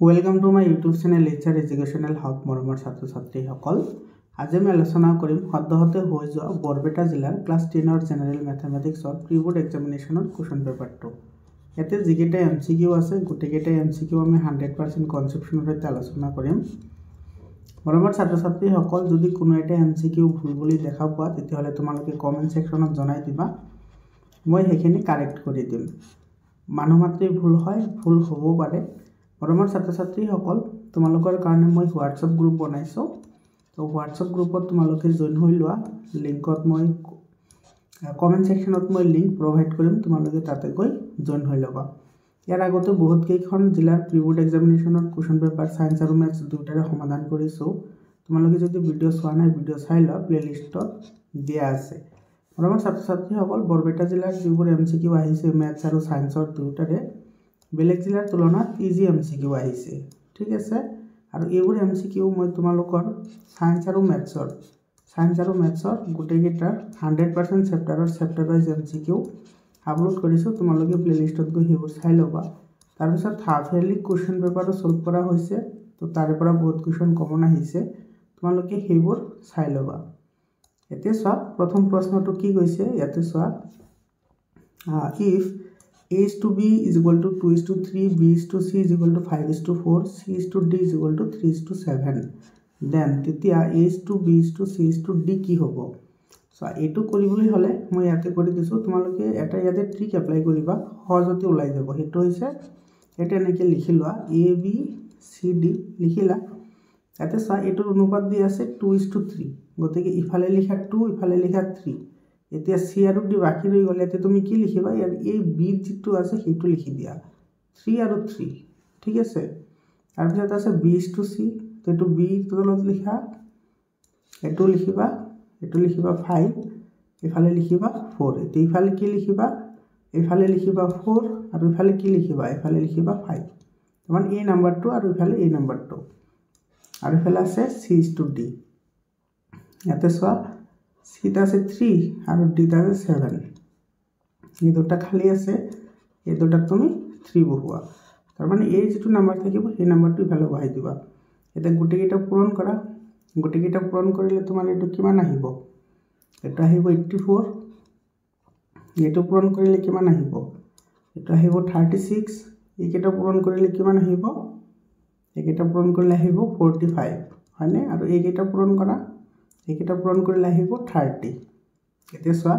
Welcome to my YouTube channel Nature Educational Hub মৰমৰ ছাত্ৰ ছাত্ৰীসকল আজি আমি আলোচনা কৰিম সদ্যহতে হৈ যোৱা বৰপেটা জিলাৰ ক্লাছ 10 ৰ জেনাৰেল ম্যাথমেটিক্সৰ প্ৰি-বোৰ্ড এক্সামিনেশনৰ কোৱেশ্চন পেপাৰটো ইয়াতে যিকেইটা এমসিকিউ আছে গোটেইকেইটা এমসিকিউ আমি 100% কনসেপচনৰ সৈতে আলোচনা কৰিম মৰমৰ ছাত্ৰ ছাত্ৰীসকল যদি কোনো এটা এমসিকিউ ভুল বুলি দেখা পোৱা তেতিয়াহলে তোমালোকে কমেন্ট সেকশনত জনাই দিবা মই হেখিনি কাৰেক্ট কৰি দিম মানুহ মাত্ৰে ভুল হয় ভুল হ'ব পাৰে মৰমৰ ছাত্ৰ ছাত্ৰীসকল তোমালোকৰ কাৰণে মই WhatsApp গ্ৰুপ বনাইছো তো WhatsApp গ্ৰুপত তোমালোকে জয়েন হৈ লোৱা লিংকত মই কমেন্ট সেকশনত মই লিংক প্ৰভাইড কৰিম তোমালোকে তাতে গৈ জয়েন হৈ লবা ইয়াৰ আগতে বহুত কেইখন জিলাৰ প্ৰি-বোৰ্ড এক্সামিনেশনৰ কোৱেশ্চন পেপাৰ সায়েন্স আৰু ম্যাথছ দুটাৰে সমাধান কৰিছো তোমালোকে যদি ভিডিও চোৱা নাই ভিডিও চাই লোৱা প্লেলিষ্টত দিয়া আছে মৰমৰ ছাত্ৰ ছাত্ৰীসকল বৰপেটা জিলাৰ যিবোৰ এমসিকিউ আহিছে ম্যাথছ আৰু সায়েন্সৰ দুটাৰে বেলেগ জিলাৰ তুলনাত ইজি এমসিকিউ আহিছে ঠিক আছে আৰু এইবোৰ এমসিকিউ মই তোমালোকৰ সায়েন্স আৰু ম্যাথছৰ গোটেইকেইটা 100% চেপ্টাৰ ওয়াইজ এমসিকিউ আপলোড কৰিছো তোমালোকে প্লেলিষ্টত গৈ হেবোৰ চাই লবা তাৰ পিছত হাফ ইয়াৰলি কোৱেশ্চন পেপাৰও সলভ কৰা হৈছে তো তাৰে পৰা বহুত কোৱেশ্চন কমন আহিছে তোমালোকে হেবোৰ চাই লবা এতে চোৱা প্ৰথম প্ৰশ্নটো কি কৈছে ইয়াতে চোৱা if A is to B is equal to 2 is to 3, B is to C is equal to 5 is to 4, C is to D is equal to 3 is to 7. Then, তেতিয়া A is to B is to C is to D কি হ'ব? So, এইটো কৰিবলৈ হলে মই ইয়াতে কৰি দিছো তোমালোকে এটা ইয়াতে ট্ৰিক এপ্লাই কৰিবা সহজতে ওলাই যাব হেতু হৈছে এটা এনেকে লিখি লোৱা A B C D লিখিলা ইয়াতে চা এইটোৰ অনুপাত দি আছে 2 is to 3 গতিকে ইফালে লিখা 2 ইফালে লিখা 3 এতিয়া C আৰু D বাকি ৰৈ গলে তে তুমি কি লিখিবা ইয়াৰ A B যেটো আছে হেতু লিখি দিয়া 3 আৰু 3 ঠিক আছে তাৰ পিছত আছে B is to C তেটো B তলত লিখা এটো লিখিবা 5 ইফালে লিখিবা 4 এতিয়া ইফালে কি লিখিবা ইফালে লিখিবা 4 আৰু ইফালে কি লিখিবা ইফালে লিখিবা 5 মানে এই নাম্বাৰটো আৰু ইফালে এই নাম্বাৰটো আৰু ইফালে আছে C is to D ইয়াতে চোৱা C আছে 3 আৰু D আছে 7 এই দুটা খালি আছে এই দুটা তুমি 3 বহুৱা তাৰ মানে এই যেটো নাম্বাৰ থাকিব এই নাম্বাৰটো ইফালে বহাই দিবা এটা গুটেকেটা পূৰণ কৰিলে তোমাৰ এটো কিমান আহিব এটা আহিব 84 এটো পূৰণ কৰিলে কিমান আহিব এটা আহিব 36 এইকেটা পূৰণ কৰিলে কিমান আহিব এইকেটা পূৰণ কৰিলে আহিব 45 হয়নে আৰু এইকেটা পূৰণ কৰা এইকেটা পূৰণ কৰিলে আহিব 30 এতিয়া চোৱা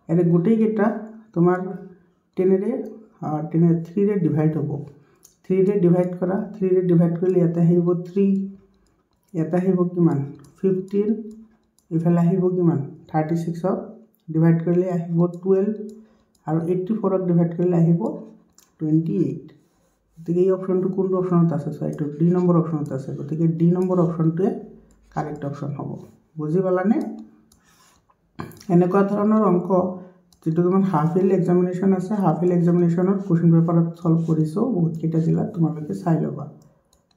এৰে গুটেকেটা তোমাৰ 10 ৰে 3 ৰে ডিভাইড হ'ব 3 ৰে ডিভাইড কৰা 3 ৰে ডিভাইড কৰিলে ইয়াতে আহিব 3 ইয়াতে আহিব কিমান 15 ইফালে আহিব কিমান 36 ক ডিভাইড কৰিলে আহিব 12 আৰু 84 ক ডিভাইড কৰিলে আহিব 28 গতিকে এই অপচনটো কোনটো অপচনত আছে সো এইটো ডি নম্বৰ অপচনত আছে গতিকে ডি নম্বৰ অপচনটোৱে কাৰেক্ট অপচন হ'ব বুজি পালানে এনেকুৱা ধৰণৰ অংক যেটো তোমাৰ হাফ ইয়াৰলি এক্সামিনেশন আছে হাফ ইয়াৰলি এক্সামিনেশনৰ কোৱেশ্চন পেপাৰত সলভ কৰিছো বহুত কেইটা জিলা তোমালোকে চাই লবা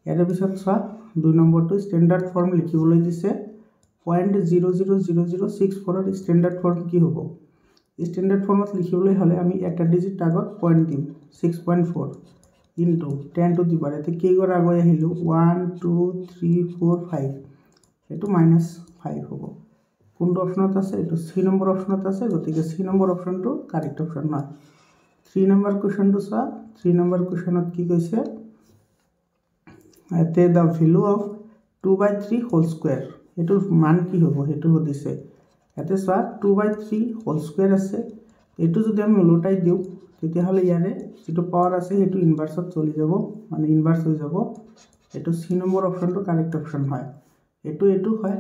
ইয়াৰ পিছত চোৱা 2 নম্বৰটো ষ্টেণ্ডাৰ্ড ফৰ্ম লিখিবলৈ দিছে 0.000064 ৰ ষ্টেণ্ডাৰ্ড ফৰ্ম কি হ'ব ষ্টেণ্ডাৰ্ড ফৰ্মত লিখিবলৈ হলে আমি এটা ডিজিট আগত পইণ্ট দিম 6.4 into 10 to the power এতে কি গৰ আগৈ আহিলো 1 2 3 4 5 এটো -5 হ'ব কোনটো অপচনত আছে এটো সি নম্বৰ অপচনত আছে গতিকে সি নম্বৰ অপচনটো কাৰেক্ট অপচন নহয় 3 নম্বৰ কোৱেশ্চনটো চোৱা 3 নম্বৰ কোৱেশ্চনত কি কৈছে এতে the value of 2/3 whole square এটোৰ মান কি হ'ব হেতু হদিছে এতে চোৱা 2/3 হোল স্কয়াৰ আছে এটো যদি আমি উলটাই দিও তেতিয়া হলে ইয়াৰে যেটো পাৱাৰ আছে হেতু ইনভাৰ্সত চলি যাব মানে ইনভাৰ্স হৈ যাব এটো সি নম্বৰ অপচনটো কাৰেক্ট অপচন হয় এটো হয়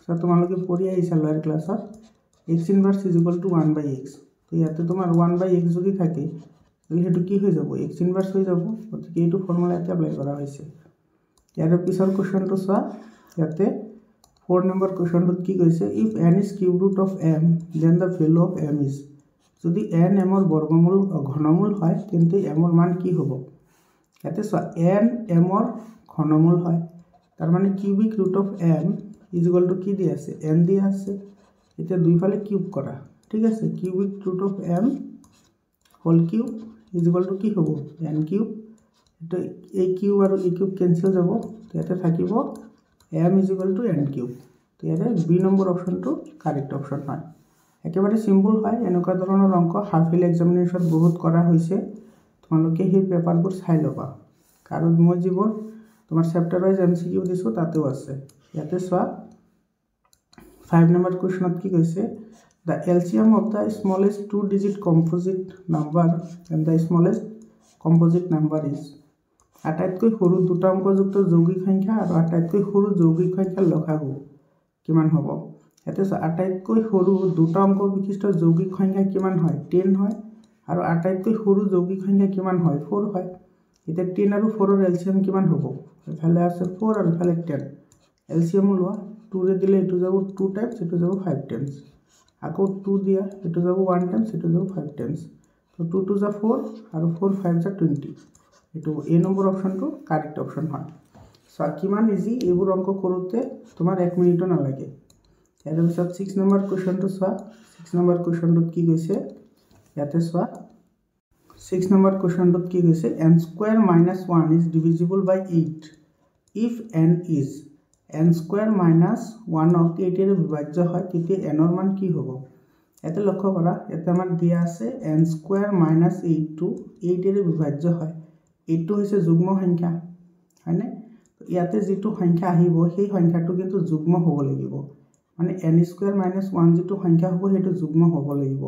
সো তোমালোকে পঢ়ি আহিছা লয়াৰ ক্লাছত x ইনভাৰ্স = 1/x তো ইয়াতে তোমাৰ 1/x যদি থাকে তাহলে হেতু কি হৈ যাব x ইনভার্স হৈ যাব গতিকে এইটো ফৰ্মুলা এটা এপ্লাই কৰা হৈছে ইয়াৰ পিছৰ কোৱেশ্চনটো চোৱা ইয়াতে 4 নম্বৰ কোৱেশ্চনটো কি কৈছে if n is cube root of m then the value of m is যদি n m ৰ বৰ্গমূল ঘনমূল হয় তেন্তে m ৰ মান কি হ'ব ইয়াতে চোৱা n m ৰ ঘনমূল হয় তাৰ মানে কিউবিক ৰুট অফ m = কি দি আছে n দি আছে এটা দুইফালে কিউব কৰা ঠিক আছে cubic root of m whole cube = কি হ'ব n কিউব এইটো a কিউব আৰু e কিউব কেনসেল যাব তো ইয়াতে থাকিব m = n কিউব তো ইয়াতে বি নম্বৰ অপশনটো কাৰেক্ট অপশন হয় একেবাৰে সিম্পল হয় এনেকুৱা ধৰণৰ অংক হাফ ইয়াৰলি এক্সামিনেশন বহুত কৰা হৈছে তোমালোকে সেই পেপাৰবোৰ চাই ল'বা কাৰণ মই যিবোৰ তোমাৰ চেপ্টাৰ ওয়াইজ এমসিকিউ দিছো তাতেও আছে ইয়াতে চোৱা 5 নম্বৰ কোৱেশ্চনত কি কৈছে the LCM of the smallest two digit composite number and the smallest composite number is আটাইতকৈ সৰু দুটা অংকযুক্ত যৌগিক সংখ্যা আৰু আটাইতকৈ সৰু যৌগিক সংখ্যাৰ লসাগু কিমান হ'ব এতে আটাইতকৈ সৰু দুটা অংক বিশিষ্ট যৌগিক সংখ্যা কিমান হয় 10 হয় আৰু আটাইতকৈ সৰু যৌগিক সংখ্যা কিমান হয় 4 হয় এটা 10 আৰু 4 ৰ এলসিএম কিমান হ'ব এফালে আছে 4 আৰু এফালে 10 এলসিএম লোৱা 2 ৰে দিলে এটো যাব 2 টাইমস এটো যাব 5 টাইমস আকৌ 2 দিয়া এটো যাব 1 টাইমস এটো যাব 5 টাইমস তো 2 2 যা 4 আৰু 4 5 যা 20 এটো এ নম্বৰ অপশনটো কাৰেক্ট অপশন হয় সো কিমান ইজি এইবোৰ অংক কৰোতে তোমাৰ 1 মিনিটও নালাগে ইয়াৰ পিছত 6 নম্বৰ কোৱেশ্চনটো চোৱা 6 নম্বৰ কোৱেশ্চনটোত কি কৈছে ইয়াতে চোৱা 6 নম্বৰ কোৱেশ্চনটোত কি কৈছে n square minus 1 is divisible by 8 if n is n square minus 1 of 8 এর বিভাজ্য হয় তেতিয়া n এর মান কি হবে এতে লক্ষ্য করা এতে আমার দিয়া আছে n square minus 8 to 8 এর বিভাজ্য হয় 8 টো হৈছে যুগ্ম সংখ্যা হয়নে তো ইয়াতে যেটো সংখ্যা আহিব সেই সংখ্যাটো কিন্তু যুগ্ম হ'ব লাগিব মানে n square minus 1 যেটো সংখ্যা হ'ব হেতু যুগ্ম হ'ব লাগিব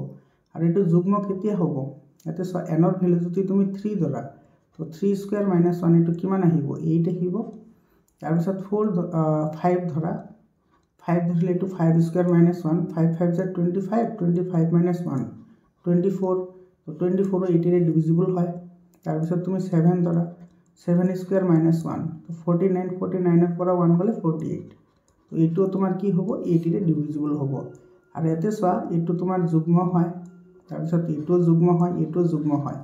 আৰু এটো যুগ্ম কেতিয়া হ'ব ইয়াতে স n এৰ ভ্যালু যদি তুমি 3 ধৰা তো 3 square minus 1 এটো কিমান আহিব 8 আহিব তাৰ পিছত 5 ধৰা 5 ধৰিলে এটো 5 square minus 1 5 5 যা 25 25 minus 1 24 তো 24 8 এর ডিভিজিবল হয় তাৰ পিছত তুমি 7 ধৰা 7 square minus 1 তো 49 49 এৰ পৰা 1 গলে 48 তো এটো তোমাৰ কি হ'ব 8 এৰ ডিভিজিবল হ'ব আৰু এতে সোৱা এটো তোমাৰ যুগ্ম হয় তাৰ পিছত এটো যুগ্ম হয় এটো যুগ্ম হয়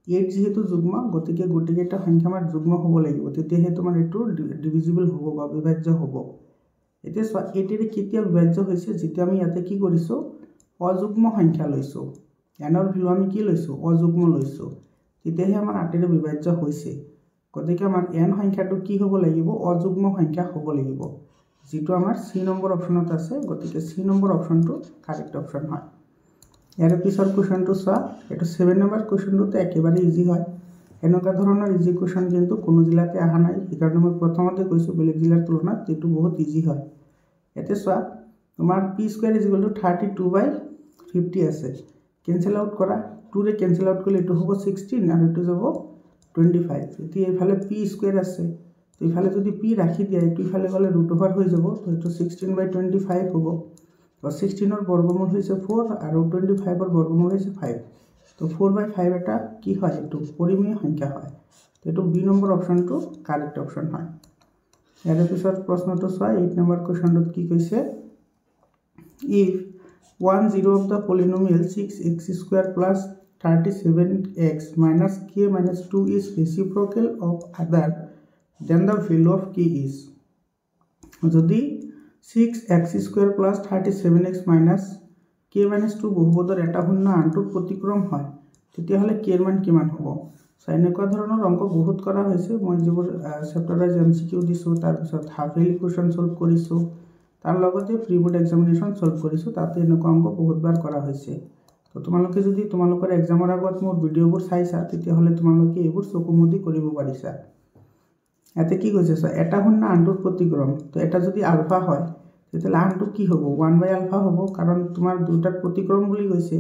8 যেহেতু যুগ্ম গতিকে গটিকেটা সংখ্যা আমাৰ যুগ্ম হ'ব লাগিব তেতিয়াহে তোমাৰ এটো ডিভিজিবল হ'ব বা বিভাজ্য হ'ব এতে সোৱা 8 এৰ কেতিয়া বিভাজ্য হৈছে যেতিয়া আমি ইয়াতে কি কৰিছো অযুগ্ম সংখ্যা লৈছো n এৰ ভ্যালু আমি কি লৈছো অযুগ্ম লৈছো তেতিয়াহে আমাৰ 8 এৰ বিভাজ্য হৈছে গতিকে আমাৰ n সংখ্যাটো কি হ'ব লাগিব অযুগ্ম সংখ্যা হ'ব লাগিব যেটো আমাৰ সি নম্বৰ অপশনত আছে গতিকে সি নম্বৰ অপশনটো কাৰেক্ট অপশন হয় ইয়াৰ পিছৰ কোৱেশ্চনটো চোৱা এটো 7 নম্বৰ কোৱেশ্চনটো একেবাৰে ইজি হয় এনেকুৱা ধৰণৰ ইজি কোৱেশ্চন কিন্তু কোনো জিলাতে আহা নাই কাৰণ মই প্ৰথমতে কৈছো বেলেগ জিলাৰ তুলনাত এটো বহুত ইজি হয় এতে চোৱা তোমাৰ p স্কয়াৰ = 32/50 আছে ক্যান্সেল আউট কৰা 2 ৰে ক্যান্সেল আউট কৰিলে এটো হ'ব 16 আৰু এটো যাব 25 এতি এফালে p স্কয়াৰ আছে তো এফালে যদি p ৰাখি দিয়া এটো এফালে গলে √ওভাৰ হৈ যাব তো এটো 16/25 হ'ব তো 16 এর বর্গমূল হইছে 4 আর 25 এর বর্গমূল হইছে 5 তো 4/5 এটা কি হয় এটো পরিমেয় সংখ্যা হয় তো এটো বি নম্বৰ অপশনটো কাৰেক্ট অপশন হয় ইয়াৰ পিছত প্ৰশ্নটো চোৱা 8 নম্বৰ কোৱেশ্চনটোত কি কৈছে if 1 0 of the polynomial 6x² plus 37x minus k minus 2 is reciprocal of other then the value of k is যদি 6x² plus 37x minus k minus 2 বহুপদৰ এটা শূন্য আনটোৰ প্ৰতিক্ৰম হয় তেতিয়া হলে k এৰ মান কিমান হ'ব সো এনেকুৱা ধৰণৰ অংক বহুত কৰা হৈছে মই যিবোৰ চেপ্টাৰ ওয়াইজ এমসিকিউ দিছো তাৰ পিছত হাফ ইয়াৰলি কোৱেশ্চন সলভ কৰিছো তাৰ লগতে প্ৰি বোৰ্ড এক্সামিনেশন সলভ কৰিছো তাতে এনেকুৱা অংক বহুতবাৰ কৰা হৈছে তো তোমালোকে যদি তোমালোকৰ এক্সামৰ আগত মোৰ ভিডিওবোৰ চাইছা তেতিয়া হলে তোমালোকে এইবোৰ চকুমুদি কৰিব পাৰিছা এতে কি কৈছে এটা শূন্য আনটোৰ প্ৰতিক্ৰম তো এটা যদি আলফা হয় তেতিয়ালে আনটো কি হ'ব 1/α হ'ব কাৰণ তোমাৰ দুটাৰ প্ৰতিক্ৰম বুলি কৈছে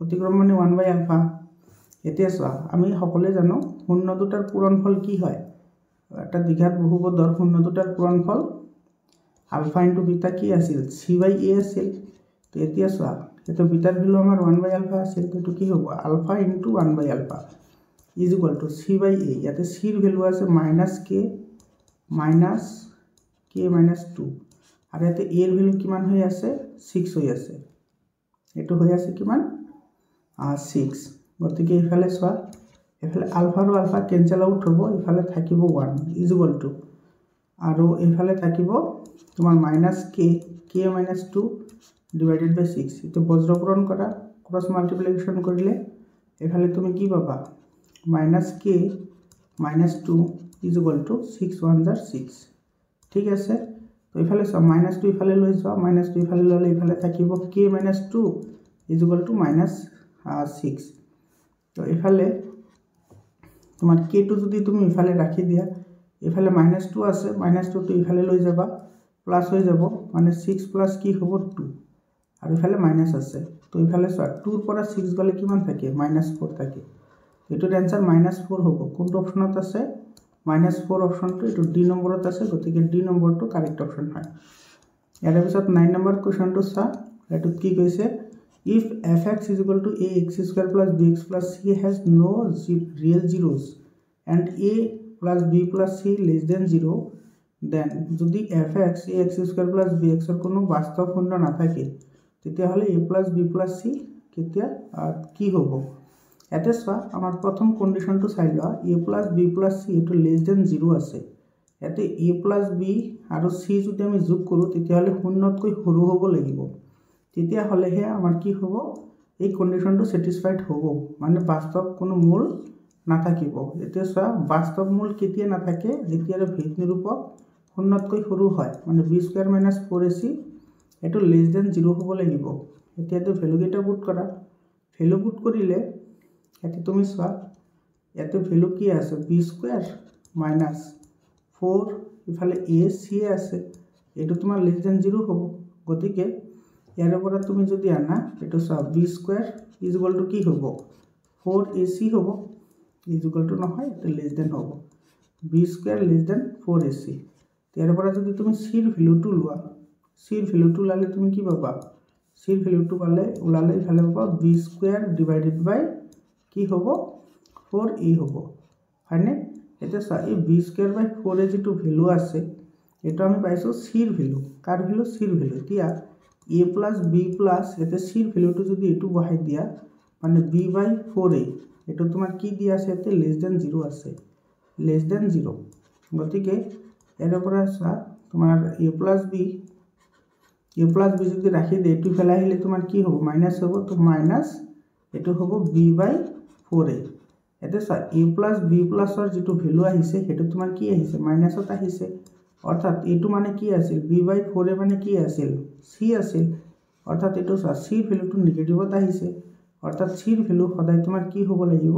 প্ৰতিক্ৰম মানে 1/α এতিয়া চোৱা আমি সকলোৱে জানো শূন্য দুটাৰ পূৰণফল কি হয় এটা দ্বিঘাত বহুপদৰ শূন্য দুটাৰ পূৰণফল আলফা * বিটা কি আছিল c/a আছিল তো এতিয়া চোৱা এটো বিটাৰ ভ্যালু আমাৰ 1/α আছিল তো এটো কি হ'ব আলফা * 1/α = c/a ইয়াতে c এর ভ্যালু আছে -k - 2 আর এতে a এর ভ্যালু কিমান হৈ আছে 6 হৈ আছে এটো হৈ আছে কিমান 6 গতিকে ইফালে চোৱা ইফালে আলফা আৰু আলফা ক্যান্সেল আউট হ'ব ইফালে থাকিব 1 = আৰু ইফালে থাকিব তোমাৰ -k - 2 / 6 এটো বজ্ৰপূৰণ কৰা ক্ৰস মাল্টিপ্লিকেশন কৰিলে ইফালে তুমি কি পাবা -k -2 is equal two 6 1 jar 6 ঠিক আছে তো ইফালে -2 ইফালে লৈ যাও -2 ইফালে ললে ইফালে থাকিব k - 2 ইজ ইকুয়াল টু -6 তো ইফালে তোমার k টু যদি তুমি ইফালে রাখি দিয়া ইফালে -2 আছে -2 তো ইফালে লৈ যাবা প্লাস হৈ যাব মানে 6 প্লাস কি হ'ব 2 আর ইফালে মাইনাস আছে তো ইফালে 2 এর পৰা 6 গলে কিমান থাকে -4 থাকে এটোৰ आंसर -4 হ'ব কোনটো অপশনত আছে -4 অপশনটো এটো ডি নম্বৰত আছে গতিকে ডি নম্বৰটো কাৰেক্ট অপশন হয় ইয়াৰ পিছত 9 নম্বৰ কোৱেশ্চনটো চা এটো কি কৈছে if fx is equal to ax square plus bx plus c has no real zeros and a plus b plus c less than 0 then যদি fx ax square plus bx এর কোনো বাস্তব পূর্ণ না থাকে তেতিয়া হলে a plus b plus c কেতিয়া কি হ'ব এতে সা আমার প্রথম কন্ডিশনটো চাই লওয়া a plus b plus c এটো less than 0 আছে এতে a plus b আৰু c যদি আমি যোগ কৰো তেতিয়া হলে শূন্যতকৈ সৰু হ'ব লাগিব তেতিয়া হলে হে আমাৰ কি হ'ব এই কন্ডিশনটো স্যাটিসফাইড হ'ব মানে বাস্তব কোনো মূল না থাকিব এতে সা বাস্তব মূল কেতিয়া না থাকে যেতিয়া ভেদ নিৰূপক শূন্যতকৈ সৰু হয় মানে b² - 4ac এটো less than 0 হ'ব লাগিব এতিয়া তো ভ্যালু কেটা পুট কৰা ভ্যালু পুট কৰিলে এতে তুমি সা এতে ভ্যালু কি আছে b² - 4 ইফালে a c আছে এটো তোমাৰ less than 0 হ'ব গতিকে ইয়াৰ পৰা তুমি যদি আনা এটো সা b² ইজ ইকুয়াল টু কি হ'ব 4ac হ'ব ইজ ইকুয়াল টু নহয় এটো less than হ'ব b² less than 4ac ইয়াৰ পৰা যদি তুমি c এৰ ভ্যালুটো লোৱা c এর ভ্যালুটো লালে তুমি কি পাবা c এর ভ্যালুটো পালে উলালে ইফালে পাবা b² ডিভাইডেড বাই কি হ'ব 4a হ'ব হয়নে এটা সা এই b² বাই 4a যেটো ভ্যালু আছে এটা আমি পাইছো c এর ভ্যালু কার ভ্যালু c এর value Tiya a plus b plus এতে c এর ভ্যালুটো যদি এটু বহাই দিয়া মানে b by 4a এটো তোমার কি দিয়া আছে এতে less than 0 আছে less than 0 গতিকে এর পৰা সা তোমার a plus b যদি রাখি দে এটু ফেলা হলে তোমার কি হবে মাইনাস হবে তো মাইনাস এটু হবে b by 4a এতে সা a plus b plus এর যেটো ভ্যালু আহিছে হেতু তোমার কি আহিছে মাইনাসত আহিছে অর্থাৎ এটু মানে কি আছিল b by 4a মানে কি আছিল c আছিল অর্থাৎ এটু সা c এর ভ্যালুটো নেগেটিভত আহিছে অর্থাৎ c এর ভ্যালু সদায় তোমার কি হ'ব লাগিব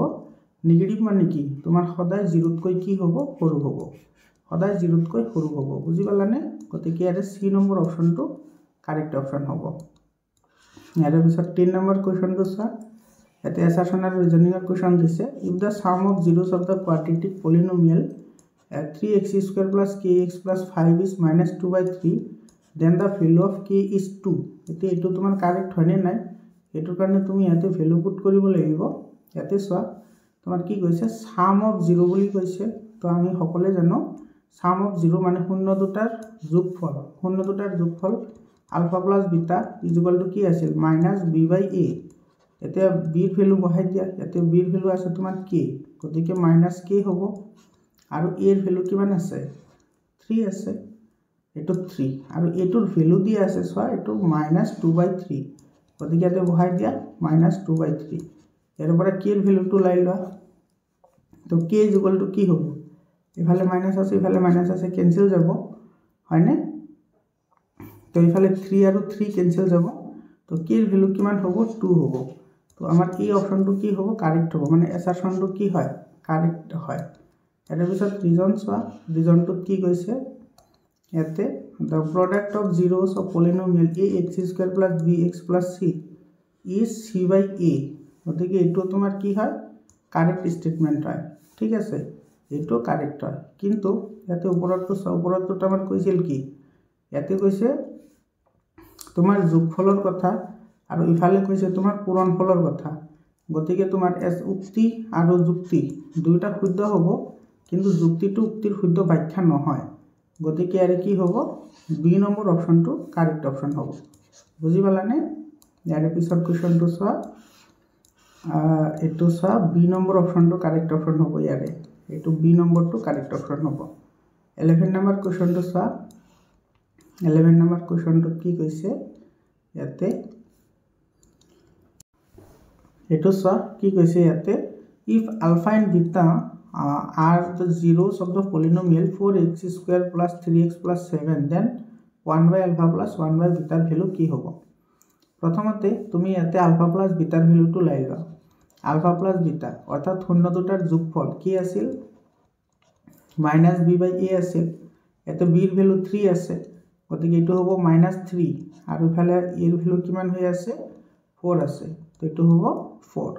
নেগেটিভ মানে কি তোমার সদায় 0 তকৈ কি হ'ব সৰু হ'ব সদায় 0 তকৈ সৰু হ'ব বুজি পালানে গতিকে এৰ c নম্বৰ অপশনটো কাৰেক্ট অপশন হ'ব ইয়াৰ পিছত 3 নম্বৰ কোৱেশ্চনটো চা এতে assertion and reasoning question দিছে if the sum of zeros of the quadratic polynomial 3x² plus kx plus 5 is -2 by 3 then the value of k is 2 এতে এটো তোমার কারেক্ট হয়নে নাই এটোৰ কাৰণে তুমি ইয়াতে ভ্যালু পুট কৰিব লাগিব ইয়াতে চোৱা তোমাৰ কি কৈছে sum of 0 বুলি কৈছে তো আমি সকলে জানো sum of 0 মানে শূন্য দুটাৰ যোগফল alpha plus beta is equal to কি আছিল -b by a এতে b এর ভ্যালু বহাই দিয়া এতে b এর ভ্যালু আছে তোমার k গতিকে -k হ'ব আৰু a এৰ ভ্যালু কিমান আছে 3 আছে এটো 3 আৰু এটোৰ ভ্যালু দিয়া আছে সো এটো -2 by 3 গতিকে এতে বহাই দিয়া -2 by 3 এর পৰা k এৰ ভ্যালুটো লাই লোৱা তো k is equal to কি হ'ব ইফালে মাইনাস আছে ইফালে মাইনাস আছে ক্যান্সেল যাব হয়নে তো ইফালে 3 আৰু 3 ক্যান্সেল যাব তো k এর ভ্যালু কিমান হ'ব 2 হ'ব তো আমার এই অপশনটো কি হ'ব কারেক্ট হ'ব মানে assertionটো কি হয় কারেক্ট হয় এর পিছত রিজনটো কি কৈছে এতে the product of zeros of polynomial ax² plus bx plus c is c by a গতিকে এটো তোমার কি হয় কারেক্ট স্টেটমেন্ট হয় ঠিক আছে এটো কারেক্ট হয় কিন্তু এতে উপরতো আমার কইছিল কি এতে কইছে তোমার যোগফলৰ কথা আৰু ইফালে কৈছে তোমাৰ পূৰণফলৰ কথা গতিকে তোমাৰ উক্তি আৰু যুক্তি দুইটা শুদ্ধ হ'ব কিন্তু যুক্তিটো উক্তিৰ শুদ্ধ ব্যাখ্যা নহয় গতিকে আৰু কি হ'ব বি নম্বৰ অপশনটো কাৰেক্ট অপশন হ'ব বুজি পালানে ইয়াৰ পিছত কোৱেশ্চনটো চোৱা এটো চোৱা বি নম্বৰ অপশনটো কাৰেক্ট অপশন হ'ব ইয়াৰে এটো বি নম্বৰটো কাৰেক্ট অপশন হ'ব 11 নম্বৰ কোৱেশ্চনটো চোৱা 11 নম্বৰ কোৱেশ্চনটো কি কৈছে ইয়াতে এটো সা কি কৈছে ইয়াতে if alpha and beta are the zeros of the polynomial 4x square plus 3x plus 7 then 1 by alpha plus 1 by beta value কি হ'ব প্ৰথমতে তুমি ইয়াতে আলফা প্লাস বিটাৰ ভ্যালুটো লাই লোৱা আলফা প্লাস বিটা অৰ্থাৎ শূন্য দুটাৰ যোগফল কি আছিল -b/a আছিল এতে b ৰ ভ্যালু 3 আছে গতিকে এটো হ'ব -3 আৰু ইফালে a ৰ ভ্যালু কিমান হৈ আছে 4 আছে তো এটো হ'ব 4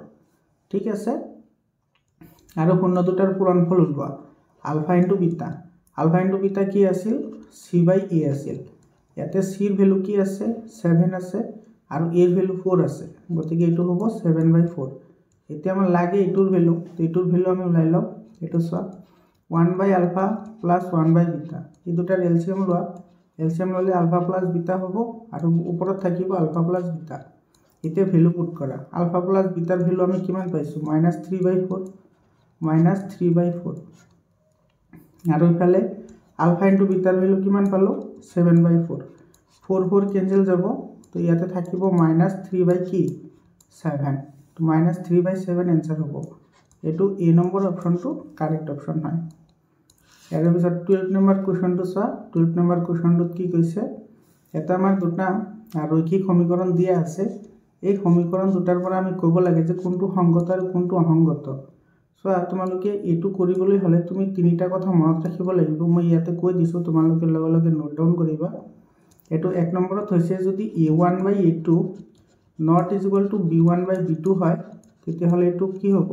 ঠিক আছে আৰু শূন্য দুটাৰ পূৰণফল উলিওৱা আলফা ইনটু বিটা কি আছিল c/a আছিল ইয়াতে c ৰ ভ্যালু কি আছে 7 আছে আৰু a ৰ ভ্যালু 4 আছে গতিকে এটো হ'ব 7/4 এতিয়া আমাৰ লাগে এটোৰ ভ্যালু তো এটোৰ ভ্যালু আমি উলাই লও এটো চোৱা 1 by alpha plus 1 by beta এই দুটাৰ এলসিএম লোৱা এলসিএম ললে আলফা প্লাস বিটা হ'ব আৰু ওপৰত থাকিব আলফা প্লাস বিটা এতিয়া ভ্যালু পুট কৰা আলফা প্লাস বিটাৰ ভ্যালু আমি কিমান পাইছো -3/4 আৰু ইফালে আলফা ইনটু বিটাৰ ভ্যালু কিমান পালো 7/4 4 কেনসেল যাব তো ইয়াতে থাকিব -3/7 তো -3/7 आंसर হ'ব এটো এ নম্বৰ অপচনটো কাৰেক্ট অপচন হয় ইয়াৰ পিছত 12 নম্বৰ কোৱেশ্চনটো চোৱা 12 নম্বৰ কোৱেশ্চনটোত কি কৈছে এটা আমাৰ দুটা ৰৈখিক সমীকৰণ দিয়া আছে এই সমীকৰণ দুটাৰ পৰা আমি ক'ব লাগে যে কোনটো সংগত আৰু কোনটো অসংগত চোৱা তোমালোকে এটো কৰিবলৈ হলে তুমি তিনিটা কথা মনত ৰাখিব লাগিব মই ইয়াতে কৈ দিছো তোমালোকে লগে লগে নোট ডাউন কৰিবা এটো এক নম্বৰত হৈছে যদি a1/a2 not is equal to b1/b2 হয় তেতিয়া হলে এটো কি হ'ব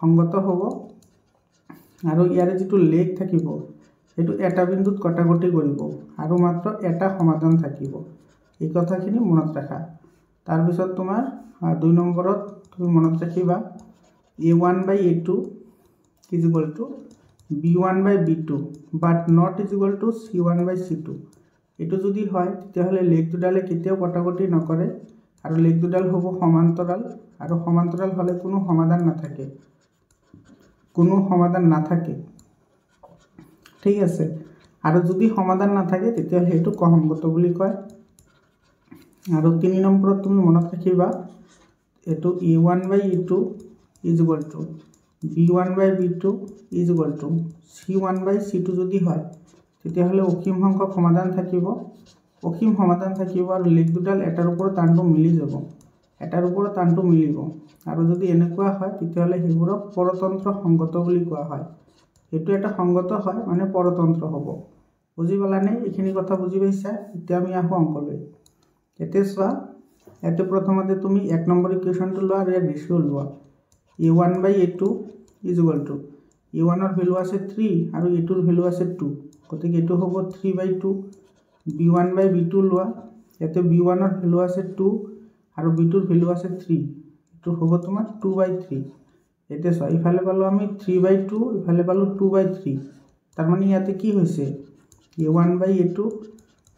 সংগত হ'ব আৰু ইয়াৰে যেটো লেখ থাকিব এটো এটা বিন্দুত কটাকটি কৰিব আৰু মাত্ৰ এটা সমাধান থাকিব এই কথাখিনি মনত ৰাখা তাৰ পিছত তোমাৰ দুই নম্বৰত তুমি মনত ৰাখিবা a1/a2 is equal to b1/b2 but not is equal to c1/c2 এটো যদি হয় তেতিয়া হলে লেখ দুডালে কেতিয়াও কটাকটি নকৰে আৰু লেখ দুডাল হ'ব সমান্তৰাল আৰু সমান্তৰাল হলে কোনো সমাধান নাথাকে ঠিক আছে আৰু যদি সমাধান নাথাকে তেতিয়া হলে এটো অসংগত বুলি কয় আৰু 3 নম্বৰত তুমি মনত ৰাখিবা এটো a1/a2 is equal to b1/b2 is equal to c1/c2 যদি হয় তেতিয়া হলে অসীম সংখ্যক সমাধান থাকিব আৰু লেখ দুডাল এটাৰ ওপৰত টানটো মিলি যাব আৰু যদি এনেকুৱা হয় তেতিয়া হলে হেবোৰক পৰতন্ত্ৰ সংগত বুলি কোৱা হয় এটো এটা সংগত হয় মানে পৰতন্ত্ৰ হ'ব বুজি পালানে এইখিনি কথা বুজি পাইছা এতিয়া আমি আহো অংকলৈ এতে চোৱা এতে প্ৰথমতে তুমি এক নম্বৰ ইকুৱেশ্যনটো লোৱা আৰু ৰেশিও লোৱা a1/a2 is equal to a1 ৰ ভ্যালু আছে 3 আৰু a2 ৰ ভ্যালু আছে 2 গতিকে এটো হ'ব 3/2 b1/b2 লোৱা এতে b1 ৰ ভ্যালু আছে 2 আৰু b2 ৰ ভ্যালু আছে 3 এটো হ'ব তোমাৰ 2/3 এতে চোৱা ইফালে পালো আমি 3/2 ইফালে পালো 2/3 তাৰ মানে ইয়াতে কি হৈছে a1/a2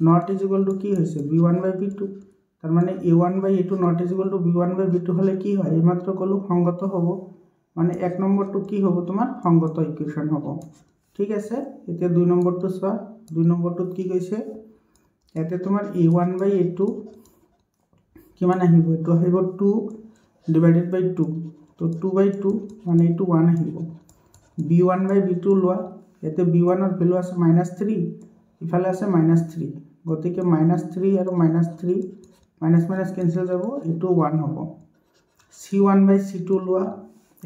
not is equal to কি হৈছে b1/b2 তাৰ মানে a1/a2 not is equal to b1/b2 হলে কি হয় এইমাত্ৰ কলো সংগত হ'ব মানে এক নম্বৰটো কি হ'ব তোমাৰ সংগত ইকুৱেশ্যন হ'ব ঠিক আছে এতিয়া দুই নম্বৰটো চোৱা দুই নম্বৰটোত কি কৈছে এতে তোমাৰ a1/a2 কিমান আহিব এটো আহিব 2 divided by 2 তো 2/2 মানে এটো 1 আহিব b1/b2 লোৱা এতে b1 ৰ ভ্যালু আছে -3 ইফালে আছে -3 গতিকে -3 আৰু -3 মাইনাস ক্যান্সেল যাব এটো 1 হ'ব c1/c2 লোৱা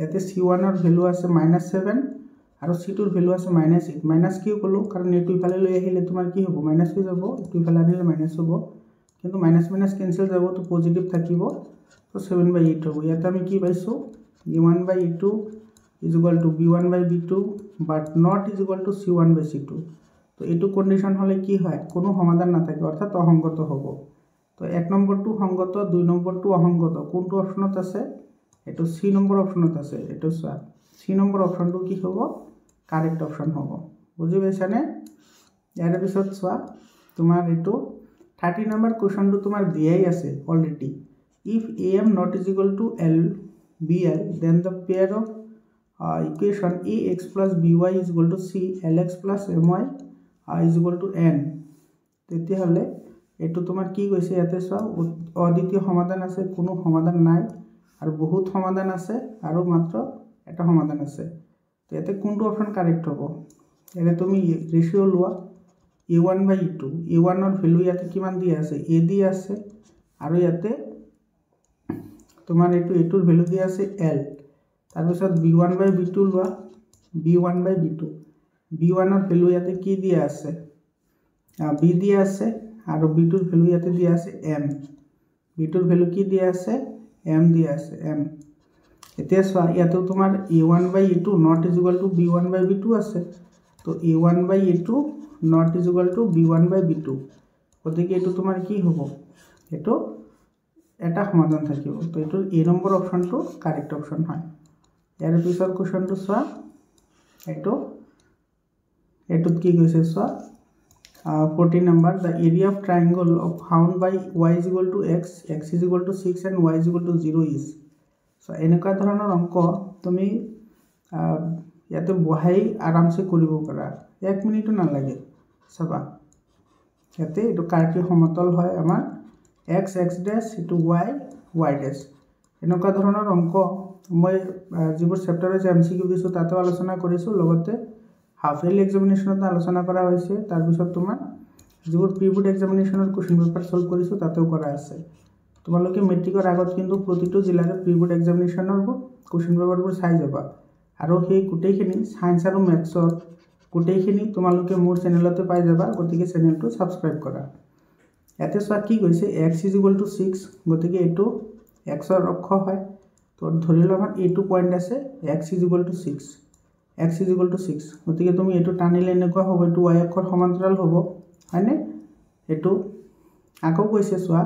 এতে c1 ৰ ভ্যালু আছে -7 আৰু c2 ৰ ভ্যালু আছে -8 মাইনাস কিউ কলো কাৰণ এটো ইফালে লৈ আহিলে তোমাৰ কি হ'ব মাইনাস হৈ যাব এটো ইফালে আনিলে মাইনাস হ'ব কিন্তু মাইনাস ক্যান্সেল যাব তো পজিটিভ থাকিব তো 7/8 হ'ব ইয়াত আমি কি পাইছো a1/a2 is equal to b1/b2 but not is equal to c1/c2 তো এটো কন্ডিশন হলে কি হয় কোনো সমাধান নাথাকে অর্থাৎ অসংগত হ'ব তো এক নম্বৰটো সংগত দুই নম্বৰটো অসংগত কোনটো অপচনত আছে এটো সি নম্বৰ অপচনত আছে এটো চোৱা সি নম্বৰ অপচনটো কি হ'ব কাৰেক্ট অপচন হ'ব বুজি পাইছানে ইয়াৰ পিছত চোৱা তোমাৰ এটো 30 নম্বৰ কোৱেশ্চনটো তোমাৰ দিয়াই আছে already if am not is equal to lbi then the pair of equation ax plus by is equal to c lx plus my is equal to n তেতিয়া হলে এটো তোমাৰ কি কৈছে ইয়াতে চোৱা অদ্বিতীয় সমাধান আছে কোনো সমাধান নাই আৰু বহুত সমাধান আছে আৰু মাত্ৰ এটা সমাধান আছে তো ইয়াতে কোনটো অপশন কাৰেক্ট হ'ব এনে তুমি ৰেশিও লোৱা a1/e2 a1 ৰ ভ্যালু ইয়াতে কিমান দিয়া আছে a দিয়া আছে আৰু ইয়াতে তোমাৰ এটো এটোৰ ভ্যালু দিয়া আছে l তাৰ পিছত b1/b2 লোৱা b1/b2 b1 ৰ ভ্যালু ইয়াতে কি দিয়া আছে b দিয়া আছে আৰু b2 ৰ ভ্যালু ইয়াতে দিয়া আছে m b2 ৰ ভ্যালু কি দিয়া আছে m দিয়া আছে m এতিয়া সোয়া ইয়াতে তোমাৰ a1/e2 not is equal to b1/b2 আছে তো a1/e2 not is equal to b1/b2 গতিকে এটো তোমাৰ কি হ'ব এটো এটা সমাধান থাকিব তো এটো এ নম্বৰ অপশনটো কাৰেক্ট অপশন হয় ইয়াৰ পিছৰ কোৱেশ্চনটো সোয়া এটো কি কৈছে সোয়া 14 number the area of triangle of found by y is equal to x x is equal to 6 and y is equal to 0 is so এনেকা ধৰণৰ অংক তুমি ইয়াতে বহাই আৰামসে কৰিব পাৰা 1 মিনিটো নালাগে সবা ইয়াতে এটো কাৰ্টীয় সমতল হয় আমাৰ x x dash ইটো y y dash এনেকা ধৰণৰ অংক মই যিবোৰ চেপ্টাৰৰ যে এমসিকিউ দিছো তাতে আলোচনা কৰিছো লগতে হাফ ইয়াৰলি এক্সামিনেশনত আলোচনা কৰা হৈছে তাৰ পিছত তোমাৰ যিবোৰ প্ৰি বোৰ্ড এক্সামিনেশনৰ কোৱেশ্চন পেপাৰ সলভ কৰিছো তাতেও কৰা আছে তোমালোকে মেট্ৰিকৰ আগত কিন্তু প্ৰতিটো জিলাৰ প্ৰি বোৰ্ড এক্সামিনেশনৰ কোৱেশ্চন পেপাৰবোৰ চাই যাবা আৰু সেই গুটেইখিনি সায়েন্স আৰু ম্যাথছৰ গুটেইখিনি তোমালোকে মোৰ চেনেলতে পাই যাবা গতিকে চেনেলটো সাবস্ক্ৰাইব কৰা ইয়াতে সোয়া কি কৈছে x = 6 গতিকে এটো x ৰ অক্ষ হয় তো ধৰি লও আমাৰ এটো পয়েন্ট আছে x = 6 x = 6 গতিকে তুমি এটো টানিলে এনেকুৱা হ'ব এটো y অক্ষৰ সমান্তৰাল হ'ব হয়নে এটো আকৌ কৈছে সোয়া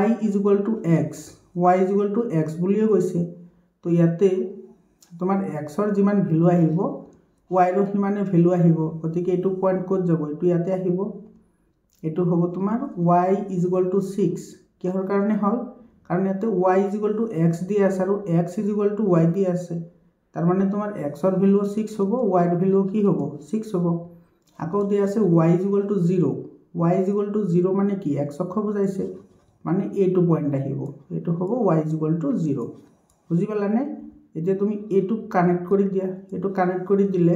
y = x y = x বুলিও কৈছে তো ইয়াতে তোমাৰ x ৰ যিমান ভ্যালু আহিব y ৰ সিমানে ভ্যালু আহিব গতিকে এটো পয়েন্ট ক'ত যাব এটো ইয়াতে আহিব এটো হ'ব তোমাৰ y = 6 কিহৰ কাৰণে হল কাৰণ ইয়াতে y = x দি আছে আৰু x = y দি আছে তাৰ মানে তোমাৰ x ৰ ভ্যালু 6 হ'ব y ৰ ভ্যালু কি হ'ব 6 হ'ব আকৌ দি আছে y = 0 y = 0 মানে কি x অক্ষ বুজাইছে মানে এটো পয়েন্ট আহিব এটো হ'ব y = 0 বুজি পালানে এতিয়া তুমি এটো কানেক্ট কৰি দিয়া এটো কানেক্ট কৰি দিলে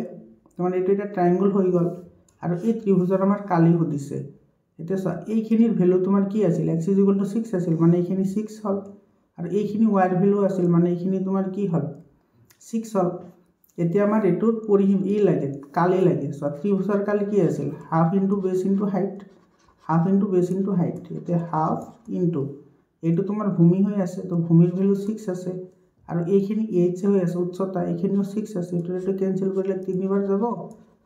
তোমাৰ এটো এটা ট্ৰায়াঙ্গল হৈ গল আৰু এই ত্ৰিভুজৰ আমাৰ কালি হদিছে এতিয়া চোৱা এইখিনিৰ ভ্যালু তোমাৰ কি আছিল x = 6 আছিল মানে এইখিনি 6 হল আৰু এইখিনি y ৰ ভ্যালু আছিল মানে এইখিনি তোমাৰ কি হল 6 হল এতিয়া আমাৰ এটোৰ পৰিহিম ই লাগে কালি লাগে সো ত্ৰিভুজৰ কালি কি আছিল half into base into height half into base into height এতিয়া হাফ ইনটু এটো তোমাৰ ভূমি হৈ আছে তো ভূমিৰ ভ্যালু 6 আছে আৰু এইখিনি h হৈ আছে উচ্চতা এইখিনিও 6 আছে এটো ক্যান্সেল কৰিলে 3 বাৰ যাব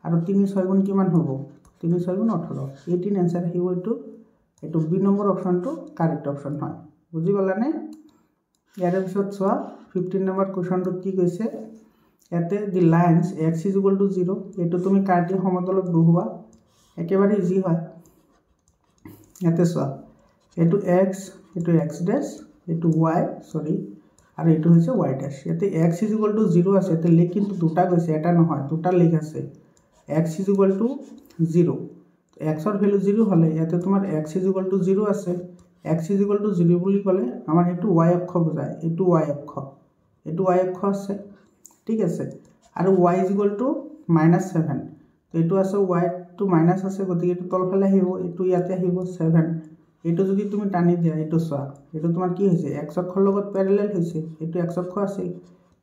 আৰু 3 6 গুণ কিমান হ'ব 3 6 গুণ 18 18 आंसर আহিব এটো বি নম্বৰ অপশনটো কাৰেক্ট অপশন হয় বুজি পালানে ইয়াৰ পিছত সোয়া 15 নম্বৰ কোৱেশ্চনটো কি কৈছে ইয়াতে দি লাইনস x = 0 এটো তুমি কাৰ্টীয় সমতলত বহুৱা একেবাৰে ইজি হয় ইয়াতে সোয়া এটো x এটো x ড্যাশ এটো y সরি আৰু এটো হৈছে y ড্যাশ ইয়াতে x = 0 আছে তে লেখ কিন্তু দুটা কৈছে এটা নহয় দুটা লেখ আছে x = 0 x ৰ ভ্যালু 0 হলে ইয়াতে তোমাৰ x = 0 আছে x = 0 বুলি কলে আমাৰ এটো y অক্ষ বুজায় এটো y অক্ষ আছে ঠিক আছে আৰু y = -7 তো এটো আছে y টো মাইনাস আছে গতিকে এটো তলফালে আহিব এটো ইয়াতে আহিব 7 এটো যদি তুমি টানি দিয়া এটো সোয়া এটো তোমাৰ কি হৈছে x অক্ষৰ লগত প্যাৰালাল হৈছে এটো x অক্ষ আছে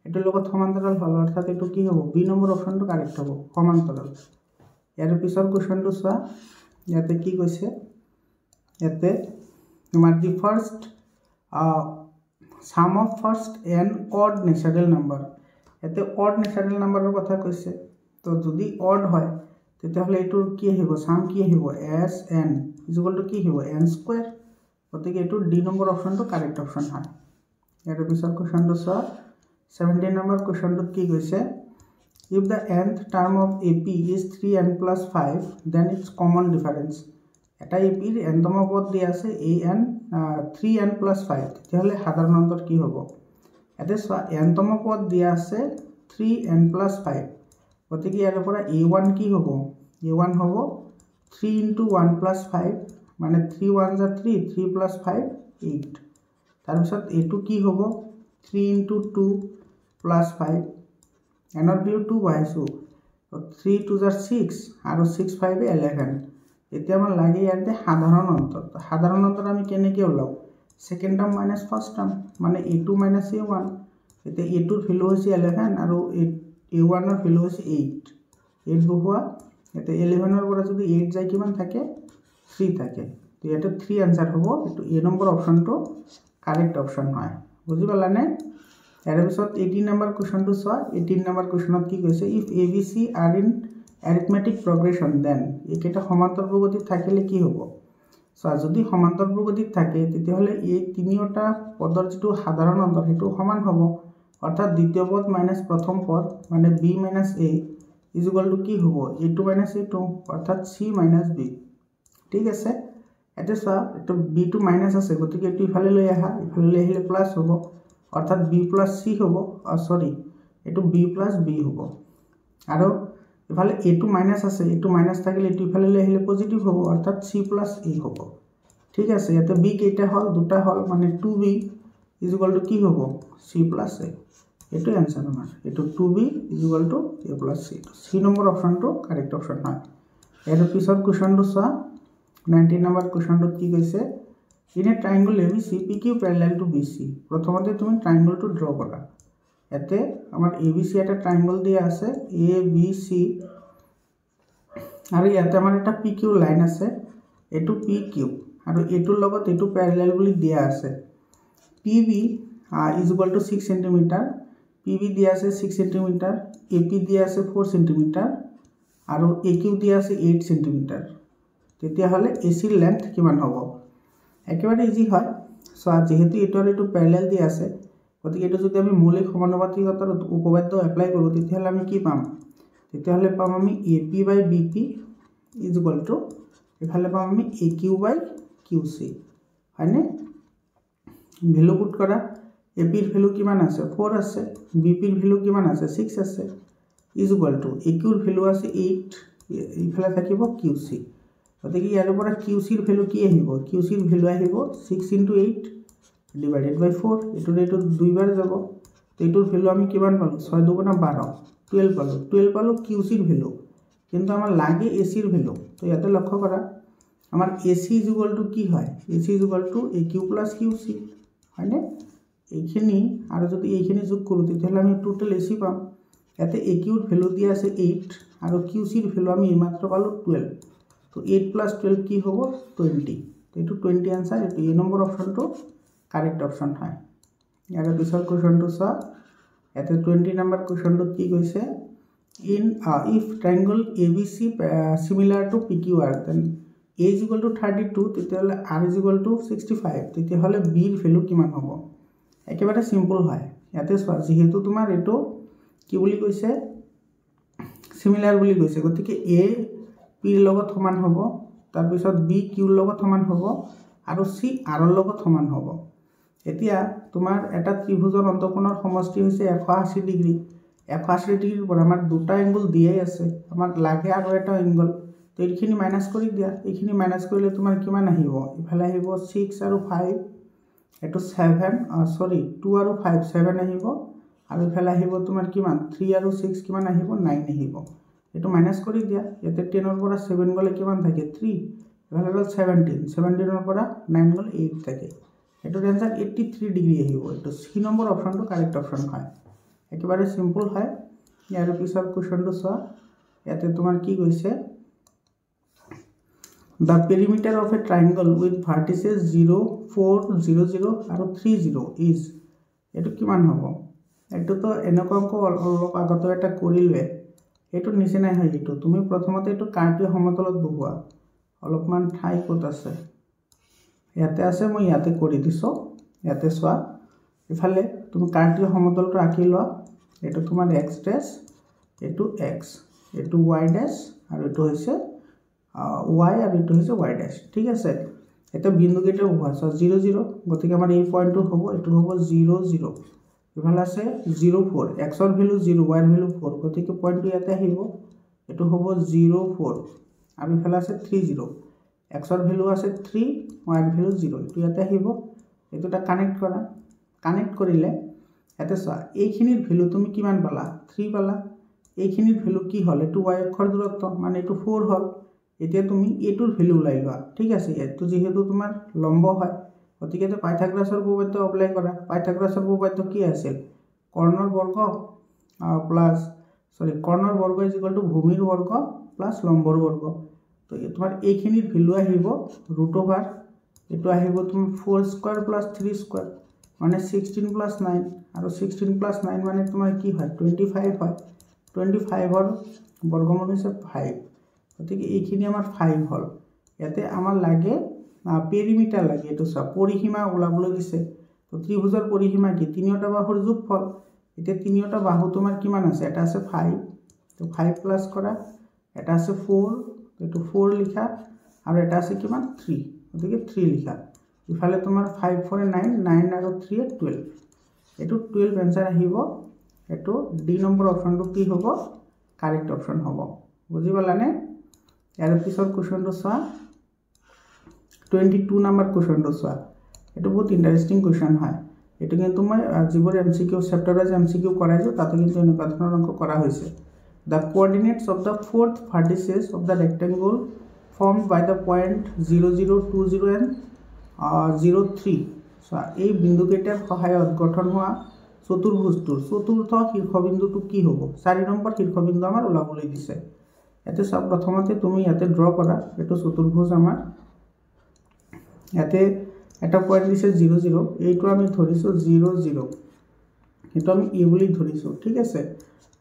এটো লগত সমান্তৰাল হল অৰ্থাৎ এটো কি হ'ব বি নম্বৰ অপশনটো কাৰেক্ট হ'ব সমান্তৰাল ইয়াৰ পিছৰ কোৱেশ্চনটো সোয়া ইয়াতে কি কৈছে ইয়াতে তোমাৰ দি first sum of first n odd natural number এতে odd natural number কথা কৈছে তো যদি odd হয় তেতিয়াহলে এটোৰ কি আহিব সাম কি আহিব sn = কি আহিব n স্কয়ার গতিকে এটো ডি নম্বৰ অপশনটো কাৰেক্ট অপশন হয় ইয়াৰ পিছৰ কোৱেশ্চনটো সোয়া 17 নম্বৰ কোৱেশ্চনটো কি কৈছে if the nth term of ap is 3n + 5 then its common difference এটা ap এর nতম পদ দিয়া আছে an 3n + 5 তেতিয়াহলে সাধাৰণ অন্তৰ কি হ'ব এতে সোয়া nতম পদ দিয়া আছে 3n + 5 গতিকে ইয়াৰ পৰা a1 কি হ'ব a1 হ'ব 3 * 1 + 5 মানে 3 1 = 3 3 + 5 8 তাৰ পিছত a2 কি হ'ব 3 * 2 + 5 এনৰ ভ্যালু 2 বহাইছো 3 2 * 6 আৰু 6 5 11 এতিয়া আমাৰ লাগে ইয়াতে সাধাৰণ অন্তত আমি কেনেকৈ ওলাও second term minus first term মানে a2 - a1 এতিয়া a2 ৰ ভ্যালু হৈছে 11 আৰু a1 ৰ ভ্যালু হৈছে 8 বহুৱা এতিয়া 11 ৰ পৰা যদি 8 যায় কিমান থাকে 3 থাকে তো ইয়াতে 3 आंसर হ'ব এটো a নম্বৰ অপচনটো কাৰেক্ট অপচন হয় বুজি পালানে ইয়াৰ পিছত 18 নম্বৰ কোৱেশ্চনটো চোৱা 18 নম্বৰ কোৱেশ্চনত কি কৈছে if abc are in arithmetic progression then একেটা সমান্তর প্রগতিত থাকিলে কি হ'ব সো যদি সমান্তর প্রগতিত থাকে তেতিয়াহলে এই তিনিটা পদৰ যেটো সাধাৰণ অন্তর হেতু সমান হ'ব অর্থাৎ দ্বিতীয় পদ মাইনাস প্রথম পদ মানে b - a = কি হ'ব a2 - a2 অর্থাৎ c - b ঠিক আছে এটা সো এটা b2 মাইনাস আছে গতিকে এটো ইফালে লৈ আহিলে প্লাস হ'ব অর্থাৎ b + c হ'ব সরি এটো b + b হ'ব আৰু ইফালে a2 মাইনাস আছে এটো মাইনাস থাকিলে এটো ইফালে লৈ আহিলে পজিটিভ হ'ব অর্থাৎ c + a হ'ব ঠিক আছে ইয়াতে b কেইটা হল দুটা হল মানে 2b = কি হ'ব c + a এটো आंसर আমাৰ এটো 2b = a + c c number অপচনটো কাৰেক্ট অপচন হয় এৰ পিছৰ কোৱেশ্চনটো চোৱা 19 নম্বৰ কোৱেশ্চনটো কি কৈছে in a triangle ABC PQ parallel to BC প্ৰথমতে তুমি ট্ৰায়াঙ্গলটো ড্ৰ কৰা এতে আমাৰ ABC এটা ট্ৰায়াঙ্গল দিয়া আছে ABC আৰু ইয়াতে আমাৰ এটা PQ লাইন আছে এটো PQ আৰু এটোৰ লগত এটো প্যারালাল বুলি দিয়া আছে PB = 6 cm PB দিয়া আছে 6 cm AP দিয়া আছে 4 cm আৰু AQ দিয়া আছে 8 cm তেতিয়া হলে AC ৰ লেন্থ কিমান হ'ব একেবাৰে ইজি হয় সো যেহেতু এটো প্যাৰালাল দিয়া আছে গতিকে এটো যদি আমি মৌলিক সমানুপাতিকতাৰ উপপাদ্য এপ্লাই কৰো তেতিয়া হলে আমি কি পাম তেতিয়া হলে পাম আমি AP/BP = এফালে পাম আমি AQ / QC হয়নে ভ্যালু পুট কৰা AP ৰ ভ্যালু কিমান আছে 4 আছে BP ৰ ভ্যালু কিমান আছে 6 আছে = AQ ৰ ভ্যালু আছে 8 ইফালে থাকিব QC গতিকে ইয়াৰ পৰা QC ৰ ভ্যালু কি আহিব QC ৰ ভ্যালু আহিব 6 * 8 / 4 এটো দুইবাৰ যাব তো এটোৰ ভ্যালু আমি কিমান পালো 6 * 2 = 12 12 পালো QC ৰ ভ্যালু কিন্তু আমাৰ লাগে AC ৰ ভ্যালু তো ইয়াতে লক্ষ্য কৰা আমাৰ AC = কি হয় AC = AQ + QC হয়নে এইখিনি আৰু যদি এইখিনি যোগ কৰো তেতিয়াহলে আমি টোটাল AC পাম ইয়াতে AQ ৰ ভ্যালু দিয়া আছে 8 আৰু QC ৰ ভ্যালু আমি মাত্ৰ পালো 12 তো 8 + 12 কি হ'ব 20 তো এটো 20 आंसर এটো এ নম্বৰ অপচনটো কাৰেক্ট অপচন হয় ইয়াৰ পিছৰ কোৱেশ্চনটো চোৱা এতে 20 নম্বৰ কোৱেশ্চনটো কি কৈছে in if triangle ABC similar to PQR then A = 32 তেতিয়াহলে R = 65 তেতিয়াহলে B ৰ ভ্যালু কিমান হ'ব একেবাৰে সিম্পল হয় ইয়াতে চোৱা যেহেতু তোমাৰ এটো কি বুলি কৈছে সিমিলাৰ বুলি কৈছে গতিকে A P ৰ লগত সমান হ'ব তাৰ পিছত B Q ৰ লগত সমান হ'ব আৰু C R ৰ লগত সমান হ'ব এতিয়া তোমাৰ এটা ত্ৰিভুজৰ অন্তঃকোণৰ সমষ্টি হৈছে 180 ডিগ্ৰী 180 ডিগ্ৰীৰ পৰা আমাৰ দুটা এংগল দিয়াই আছে আমাৰ লাগে আৰু এটা এংগল তো এইখিনি মাইনাস কৰি দিয়া এইখিনি মাইনাস কৰিলে তোমাৰ কিমান আহিব ইফালে আহিব 6 আৰু 5 এটো 7 2 আৰু 5 7 আহিব আৰু ইফালে আহিব তোমাৰ কিমান 3 আৰু 6 কিমান আহিব 9 আহিব এটো মাইনাস কৰি দিয়া এতে 10 ৰ পৰা 7 গলে কিমান থাকে 3 ইফালে হ'ল 17 ৰ পৰা 9 গলে 8 থাকে এটোৰ आंसर 83 ডিগ্ৰী আহিব এটো সি নম্বৰ অপচনটো কাৰেক্ট অপচন হয় একেবাৰে সিম্পল হয় ইয়াৰ পিছৰ কোৱেশ্চনটো চোৱা ইয়াতে তোমাৰ কি কৈছে The perimeter of a triangle with vertices 0 4 0 0 আৰু 3 0 is এটো কিমান হ'ব এটো তো এনেকুৱা অংক অলপ আগতে এটা কৰিলে এটো নিচিনাই হয় এটো তুমি প্ৰথমতে এটো কাৰ্টীয় সমতলত বহুৱা অলপমান ঠাই ক'ত আছে ইয়াতে আছে মই ইয়াতে কৰি দিছো ইয়াতে চোৱা ইফালে তুমি কাৰ্টীয় সমতলটো আঁকি লোৱা এটো তোমাৰ x ড্যাশ এটো x এটো y ড্যাশ আৰু এটো হৈছে y আৰু এটো হৈছে y ড্যাশ ঠিক আছে এটা বিন্দু কেইটা হোৱা 0 0 গতিকে আমাৰ এই পয়েন্টটো হ'ব এটো হ'ব 0 0 ইফালে আছে 0 4 x ৰ ভ্যালু 0 y ৰ ভ্যালু 4 গতিকে পয়েন্টটো ইয়াতে আহিব এটো হ'ব 0 4 আৰু ইফালে আছে 3 0 x ৰ ভ্যালু আছে 3 y ৰ ভ্যালু 0 এটো ইয়াতে আহিব এটোটা কানেক্ট কৰা কানেক্ট কৰিলে ইয়াতে চোৱা এইখিনিৰ ভ্যালু তুমি কিমান পালা 3 পালা এইখিনিৰ ভ্যালু কি হল এটো y অক্ষৰ দূৰত্ব মানে এটো 4 হল এতিয়া তুমি এটোৰ ভ্যালু ওলাই লোৱা ঠিক আছে এটো যেহেতু তোমাৰ লম্ব হয় গতিকে তো পাইথাগোৰাছৰ উপপাদ্য এপ্লাই কৰা পাইথাগোৰাছৰ উপপাদ্য কি আছিল কৰ্ণৰ বৰ্গ প্লাস কৰ্ণৰ বৰ্গ = ভূমিৰ বৰ্গ প্লাস লম্বৰ বৰ্গ তো তোমাৰ এইখিনিৰ ভ্যালু আহিব √ওভাৰ এটো আহিব তুমি 4 স্কয়াৰ প্লাস 3 স্কয়াৰ মানে 16 প্লাস 9 আৰু 16 প্লাস 9 মানে তোমাৰ কি হয় 25 হয় 25 ৰ বৰ্গমূল হৈছে 5 গতিকে এইখিনি আমাৰ 5 হল ইয়াতে আমাৰ লাগে পেৰিমিটাৰ লাগে এটো সব পৰিসীমা ওলাবলৈ দিছে তো ত্ৰিভুজৰ পৰিসীমা কি তিনিটা বাহুৰ যোগফল এতিয়া তিনিটা বাহু তোমাৰ কিমান আছে এটা আছে 5 তো 5 প্লাস কৰা এটা আছে 4 এটো 4 লিখা আৰু এটা আছে কিমান 3 গতিকে 3 লিখা ইফালে তোমাৰ 5 4 9 9 আৰু 3 12 এটো 12 आंसर আহিব এটো ডি নম্বৰ অপচনটো কি হ'ব কাৰেক্ট অপচন হ'ব বুজি পালানে ইয়াৰ পিছৰ কোৱেশ্চনটো চোৱা 22 নম্বৰ কোৱেশ্চনটো চোৱা এটো বহুত ইন্টাৰেস্টিং কোৱেশ্চন হয় এটো কিন্তু মই যিবোৰ এমসিকিউ চেপ্টাৰ ওয়াইজ এমসিকিউ কৰাইছো তাতে কিন্তু এনেকুৱা ধৰণৰ অংক কৰা হৈছে the coordinates of the fourth vertices of the rectangle formed by the point 0 0 2 0 and 0 3 so এই বিন্দু কেইটাৰ সহায়ত গঠন হোৱা চতুৰ্ভুজটোৰ চতুৰ্থ শীৰ্ষবিন্দুটো কি হ'ব 4 নম্বৰ শীৰ্ষবিন্দু আমাৰ ওলাবলৈ দিছে এতে সব প্ৰথমতে তুমি ইয়াতে ড্ৰ কৰা এটো চতুৰ্ভুজ আমাৰ ইয়াতে এটা পয়েন্ট দিছে 0 0 এইটো আমি ধৰিছো 0 0 এটো আমি এ বুলি ধৰিছো ঠিক আছে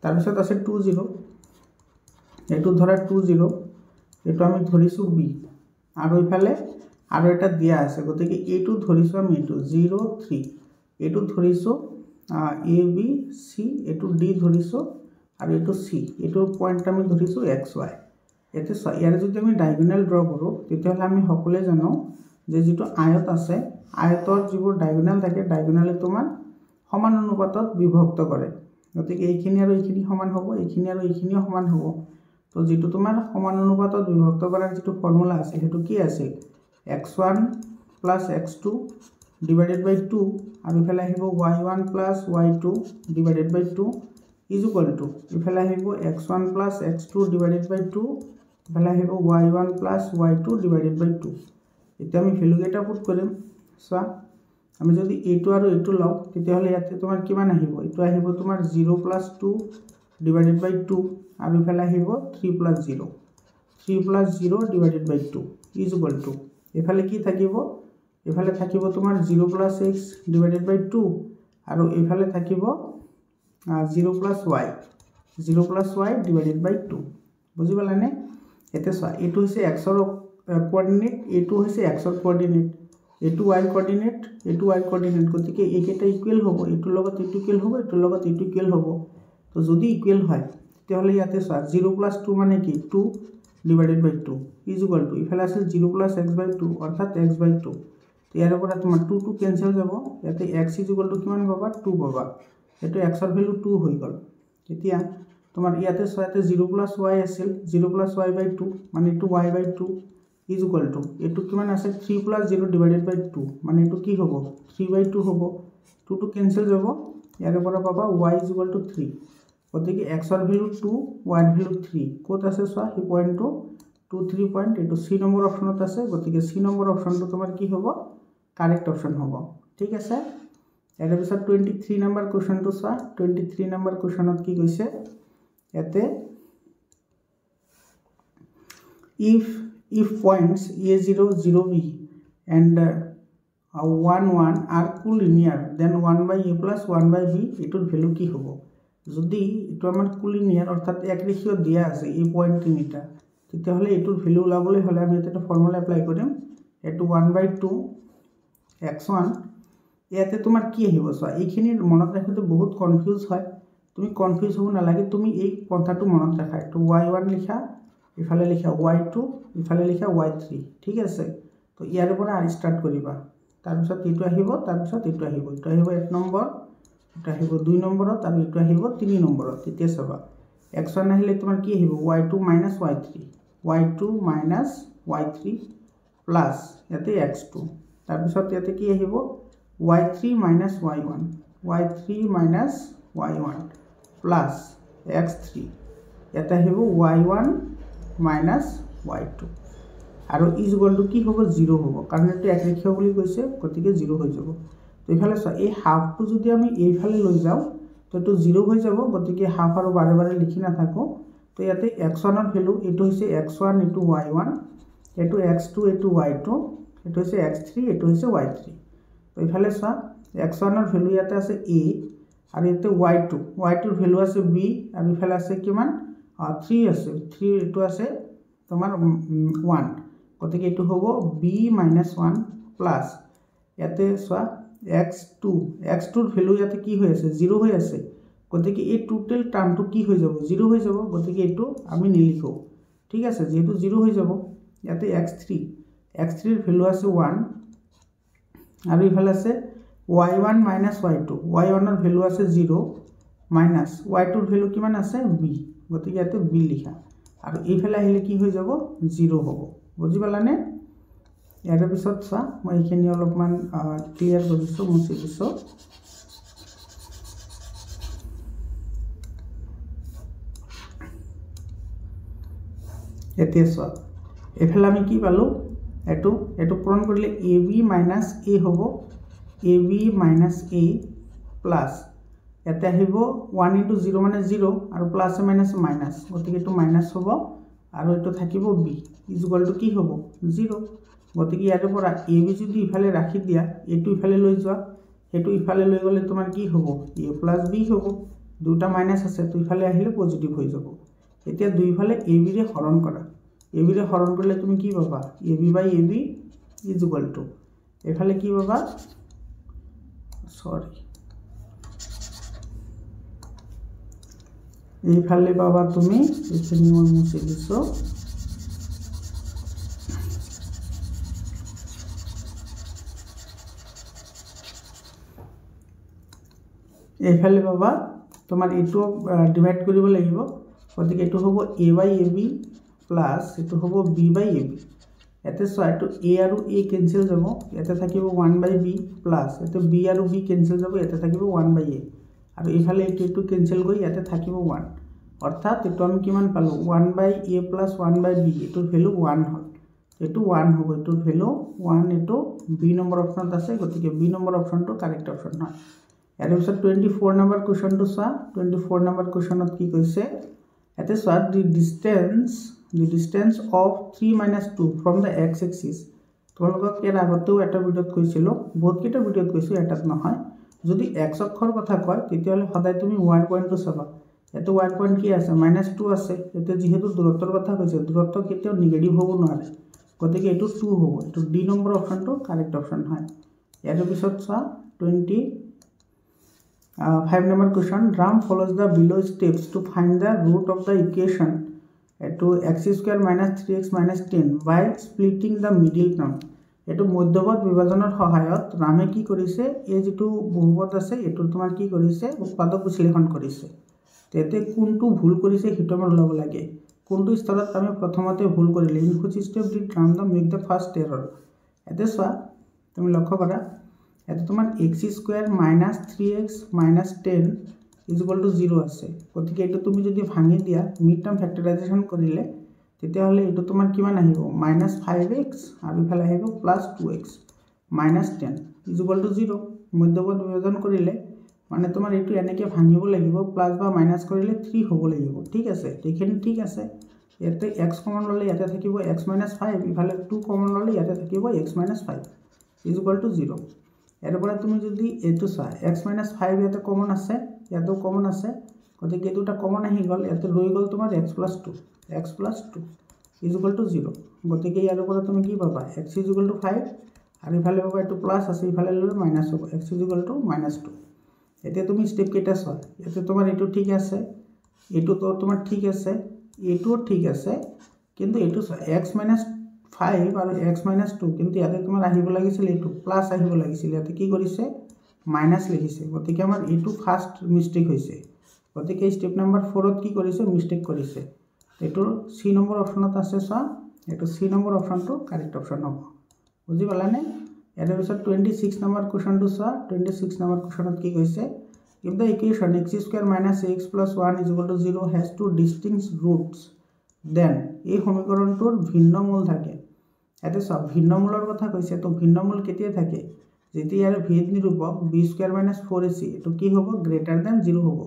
তাৰ পিছত আছে 2 0 এটো ধৰা 2 0 এটো আমি ধৰিছো বি আৰু ইফালে আৰু এটা দিয়া আছে গতিকে এটো ধৰিছো আমি এটো 0 3 এটো ধৰিছো এ বি সি এটো ডি ধৰিছো আৰু এটো সি এটো পয়েন্ট আমি ধৰিছো এক্স ওয়াই এতে ইয়াৰ যদি আমি ডায়াগোনাল ড্ৰ কৰো তেতিয়াহলে আমি সকলোৱে জানো যে যেটো আয়ত আছে আয়তৰ যিবোৰ ডায়াগোনাল থাকে ডায়াগোনালে তোমাৰ সমান অনুপাতত বিভক্ত কৰে গতিকে এইখিনি আৰু এইখিনি সমান হ'ব এইখিনি আৰু এইখিনিও সমান হ'ব তো যেটো তোমাৰ সমান অনুপাতত বিভক্ত কৰাৰ যেটো ফৰ্মুলা আছে হেতু কি আছে x1 + x2 / 2 আৰু ইফালে আহিব y1 + y2 / 2 = ইফালে আহিব x1 + x2 / 2 ইফালে আহিব y1 + y2 / 2 এতিয়া আমি ভ্যালু কেইটা পুট কৰিম সো আমি যদি a2 আৰু a2 লও তেতিয়াহলে ইয়াতে তোমাৰ কিমান আহিব এটো আহিব তোমাৰ 0 + 2 / 2 আৰু ইফালে আহিব 3 + 0 3 + 0 / 2 = ইফালে কি থাকিব ইফালে থাকিব তোমাৰ 0 + x / 2 আৰু ইফালে থাকিব 0 + y 0 + y / 2 বুজি পালানে এতে চোৱা এটো হৈছে x ৰ কোঅৰ্ডিনেট এটো হৈছে x ৰ কোঅৰ্ডিনেট এটো y কোঅৰ্ডিনেট গতিকে এইকেইটা ইকুৱেল হ'ব এটোৰ লগত এটো ইকুৱেল হ'ব এটোৰ লগত এটো ইকুৱেল হ'ব তো যদি ইকুৱেল হয় তেতিয়াহলে ইয়াতে চোৱা 0 + 2 মানে কি 2 / 2 = ইফালে আছে 0 + x/2 অৰ্থাৎ x/2 তো ইয়াৰ পৰা তোমাৰ 2 2 কেনসেল যাব ইয়াতে x = কিমান পাবা 2 পাবা এটো x ৰ ভ্যালু 2 হৈ গল এতিয়া তোমাৰ ইয়াতে চোৱাতে 0 + y আছিল 0 + y/2 মানে এটো y/2 = এটো কিমান আছে 3 + 0 / 2 মানে এটো কি হ'ব 3/2 হ'ব 2 2 কেনসেল যাব ইয়াৰ পৰা পাবা y = 3 গতিকে x ৰ ভ্যালু 2 y ৰ ভ্যালু 3 কোত আছে চোৱা এই পয়েন্টটো 2 3 পয়েন্ট এটো সি নম্বৰ অপচনত আছে গতিকে সি নম্বৰ অপচনটো তোমাৰ কি হ'ব কাৰেক্ট অপচন হ'ব ঠিক আছে ইয়াৰ পিছত 23 নম্বৰ কোৱেশ্চনটো চোৱা 23 নম্বৰ কোৱেশ্চনত কি কৈছে এতে if points a0 0b and 1 1 are collinear then 1/a + 1/b এটোৰ value কি হ'ব যদি এটো আমাৰ collinear অৰ্থাৎ একৰেখীয় দিয়া আছে এই পয়েন্ট তিনিটা তেতিয়াহলে এটোৰ ভ্যালু ওলাবলৈ হলে আমি এটা ফৰ্মুলা এপ্লাই কৰিম এটো 1/2 x1 ইয়াতে তোমাৰ কি আহিব চোৱা এইখিনি মনত ৰাখোতে বহুত কনফিউজ হয় তুমি কনফিউজ হ'ব নালাগে তুমি এই পন্থাটো মনত ৰাখা এটো y1 লিখা ইফালে লিখা y2 ইফালে লিখা y3 ঠিক আছে তো ইয়াৰ পৰা আৰু স্টাৰ্ট কৰিবা তাৰ পিছত এটো আহিব তাৰ পিছত এটো আহিব 1 নম্বৰ এটা আহিব 2 নম্বৰত আৰু এটো আহিব 3 নম্বৰত তেতিয়া চাবা x1 আহিলে তোমাৰ কি আহিব y2 - y3 প্লাস ইয়াতে x2 তাৰ পিছত ইয়াতে কি আহিব y3 - y1 y3 minus y1 plus x3 এটা হইব y1 minus y2 আৰু ইজ ইকুয়াল টু কি হ'ব 0 হ'ব কাৰণ এটো একৰেখীয় বুলি কৈছে গতিকে 0 হৈ যাব তো ইফালে এই হাফটো যদি আমি এইফালে লৈ যাও তো এটো 0 হৈ যাব গতিকে হাফ আৰু বাৰে বাৰে লিখি না থাকো তো ইয়াতে x1 ৰ ভ্যালু এটো হৈছে x1 এটো y1 এটো x2 এটো y2 এটো হৈছে x3 এটো হৈছে y3 তো ইফালে x1 ৰ ভ্যালু ইয়াতে আছে a আৰু ইয়াতে y2 ৰ ভ্যালু আছে b আৰু ইফালে আছে কিমান 3 আছে 3 এটো আছে তোমাৰ 1 গতিকে এটো হ'ব b - 1 প্লাস ইয়াতে x2 ৰ ভ্যালু ইয়াতে কি হৈ আছে 0 হৈ আছে গতিকে এই টোটাল টার্মটো কি হৈ যাব 0 হৈ যাব গতিকে এটো আমি নিলিখো ঠিক আছে যেহেতু 0 হৈ যাব ইয়াতে x3 ৰ ভ্যালু আছে 1 আৰু ইফালে আছে y1 minus y2 y1 ৰ ভ্যালু আছে 0 minus y2 ৰ ভ্যালু কিমান আছে b গতিকে ইয়াতে b লিখা আৰু এইফালে আহিলে কি হৈ যাব 0 হ'ব বুজি পালানে ইয়াৰ পিছত মই এইখিনি অলপমান ক্লিয়াৰ কৰিছো মুছি দিছো এতিয়া এফালে আমি কি পালো এটো পূৰণ কৰিলে ab minus a হ'ব ab minus a plus ইয়াতে আহিব 1 into 0 মানে 0 আৰু প্লাস মাইনাস মাইনাস গতিকে এটো মাইনাস হ'ব আৰু এটো থাকিব b ইজ ইকুয়াল টু কি হ'ব 0 গতিকে ইয়াৰ পৰা ab যদি ইফালে ৰাখি দিয়া এটো ইফালে লৈ যোৱা এটো ইফালে লৈ গলে তোমাৰ কি হ'ব a plus b হ'ব দুটা মাইনাস আছে তো ইফালে আহিলে পজিটিভ হৈ যাব এতিয়া দুইফালে ab ৰে হৰণ কৰা ab ৰে হৰণ কৰিলে তুমি কি পাবা ab by ab is equal to এফালে কি পাবা সরি এইফালে পাবা তুমি এখানে মই মুছে দিছো এইফালে পাবা তোমাৰ এটো ডিভাইড কৰিব লাগিব গতিকে এটো হ'ব a by ab প্লাস এটো হ'ব b by ab এতে এটো a আৰু a ক্যান্সেল যাব এতে থাকিব 1 by b প্লাস এতে b আৰু b ক্যান্সেল যাব এতে থাকিব 1 by a আৰু ইফালে এটো ক্যান্সেল গৈ এতে থাকিব 1 অর্থাৎ এটো আমি কিমান পালো 1 by a plus 1 by b এটোৰ value 1 হল এটো 1 হ'ব এটোৰ ভ্যালু 1 এটো b নম্বৰ অপচনত আছে গতিকে b নম্বৰ অপচনটো কাৰেক্ট অপচন হয় ইয়াৰ পিছত 24 নম্বৰ কোৱেশ্চনটো 24 নম্বৰ কোৱেশ্চনত কি কৈছে এতে the distance of 3 minus 2 from the x axis তোমালোকক এর আগতেও এটা ভিডিওত কৈছিল বহুত কিটা ভিডিওত কৈছো এটাত নহয় যদি x অক্ষৰ কথা কয় তেতিয়ালে সদায় তুমি y পয়েন্টটো চাবা এটো y পয়েন্ট কি আছে -2 আছে এতে যেহেতু দূৰত্বৰ কথা কৈছে দূৰত্ব কেতিয়াও নেগেটিভ হ'ব নোৱাৰে গতিকে এটো 2 হ'ব এটো ডি নম্বৰ অপচনটো কাৰেক্ট অপচন হয় ইয়াৰ পিছত 5 number question Ram follows the below steps to find the root of the equation to x square minus 3x minus 10 by splitting the middle term এটো মধ্যপদ বিভাজনৰ সহায়ত ৰামে কি কৰিছে এই যেটো বহুপদ আছে এটো তোমাৰ কি কৰিছে উৎপাদক বিশ্লেষণ কৰিছে তেতে কোনটো ভুল কৰিছে হিটো আমাৰ লব লাগে কোনটো স্তৰত আমি প্ৰথমতে ভুল কৰিলে in which step did Ram the make the first error এতে তুমি লক্ষ্য কৰা এতে তোমাৰ x square minus 3x minus 10 is equal to 0 আছে গতিকে এটো তুমি যদি ভাঙি দিয়া মিড টার্ম ফ্যাক্টরাইজেশন কৰিলে তেতিয়া হলে এটো তোমাৰ কিমান আহিব -5x আৰু ইফালে আহিব +2x -10 is equal to 0 মধ্যপদ বিভাজন কৰিলে মানে তোমাৰ এটো এনেকে ভাঙিব লাগিব প্লাস বা মাইনাস কৰিলে 3 হ'ব লাগিব ঠিক আছে এইখিনি ঠিক আছে এতে x কমন ললে ইয়াতে থাকিব x - 5 ইফালে 2 কমন ললে ইয়াতে থাকিব x - 5 is equal to 0 এরপরে তুমি যদি এটো x - 5 ইয়াতে কমন আছে ইয়াতেও কমন আছে গতিকে দুটা কমন আহি গল ইয়াতে ৰৈ গল তোমাৰ x + 2 is equal to 0 গতিকে ইয়াৰ পৰা তুমি কি পাবা x is equal to 5 আৰু ইফালে পাবা এটো প্লাস আছে ইফালে ললে মাইনাস হ'ব x is equal to -2 এতিয়া তুমি স্টেপ কেটা ইয়াতে তোমাৰ এটো ঠিক আছে এটো তো তোমাৰ ঠিক আছে এটো ঠিক আছে কিন্তু এটো x - 5 আৰু x - 2 কিন্তু ইয়াতে তোমাৰ আহিব লাগিছিল এটো প্লাস আহিব লাগিছিল ইয়াতে কি কৰিছে মাইনাস লিখিছে গতিকে আমাৰ এটো ফাৰ্স্ট মিস্টেক হৈছে গতিকে স্টেপ নাম্বাৰ 4 ত কি কৰিছে মিস্টেক কৰিছে এটো সি নম্বৰ অপচনত আছে এটো সি নম্বৰ অপচনটো কাৰেক্ট অপচন হ'ব বুজি পালানে ইয়াৰ পিছত 26 নম্বৰ কোৱেশ্চনটো চোৱা 26 নম্বৰ কোৱেশ্চনত কি কৈছে if the equation x² minus ax plus 1 is equal to 0 has two distinct roots then এই সমীকৰণটোৰ ভিন্ন মূল থাকে এতে সব ভিন্ন মূলৰ কথা কৈছে তো ভিন্ন মূল কেতিয়া থাকে যেতিয়া ইয়াৰ ভেদ নিৰূপক b² - 4ac এটো কি হ'ব গ্ৰেটাৰ দ্যান 0 হ'ব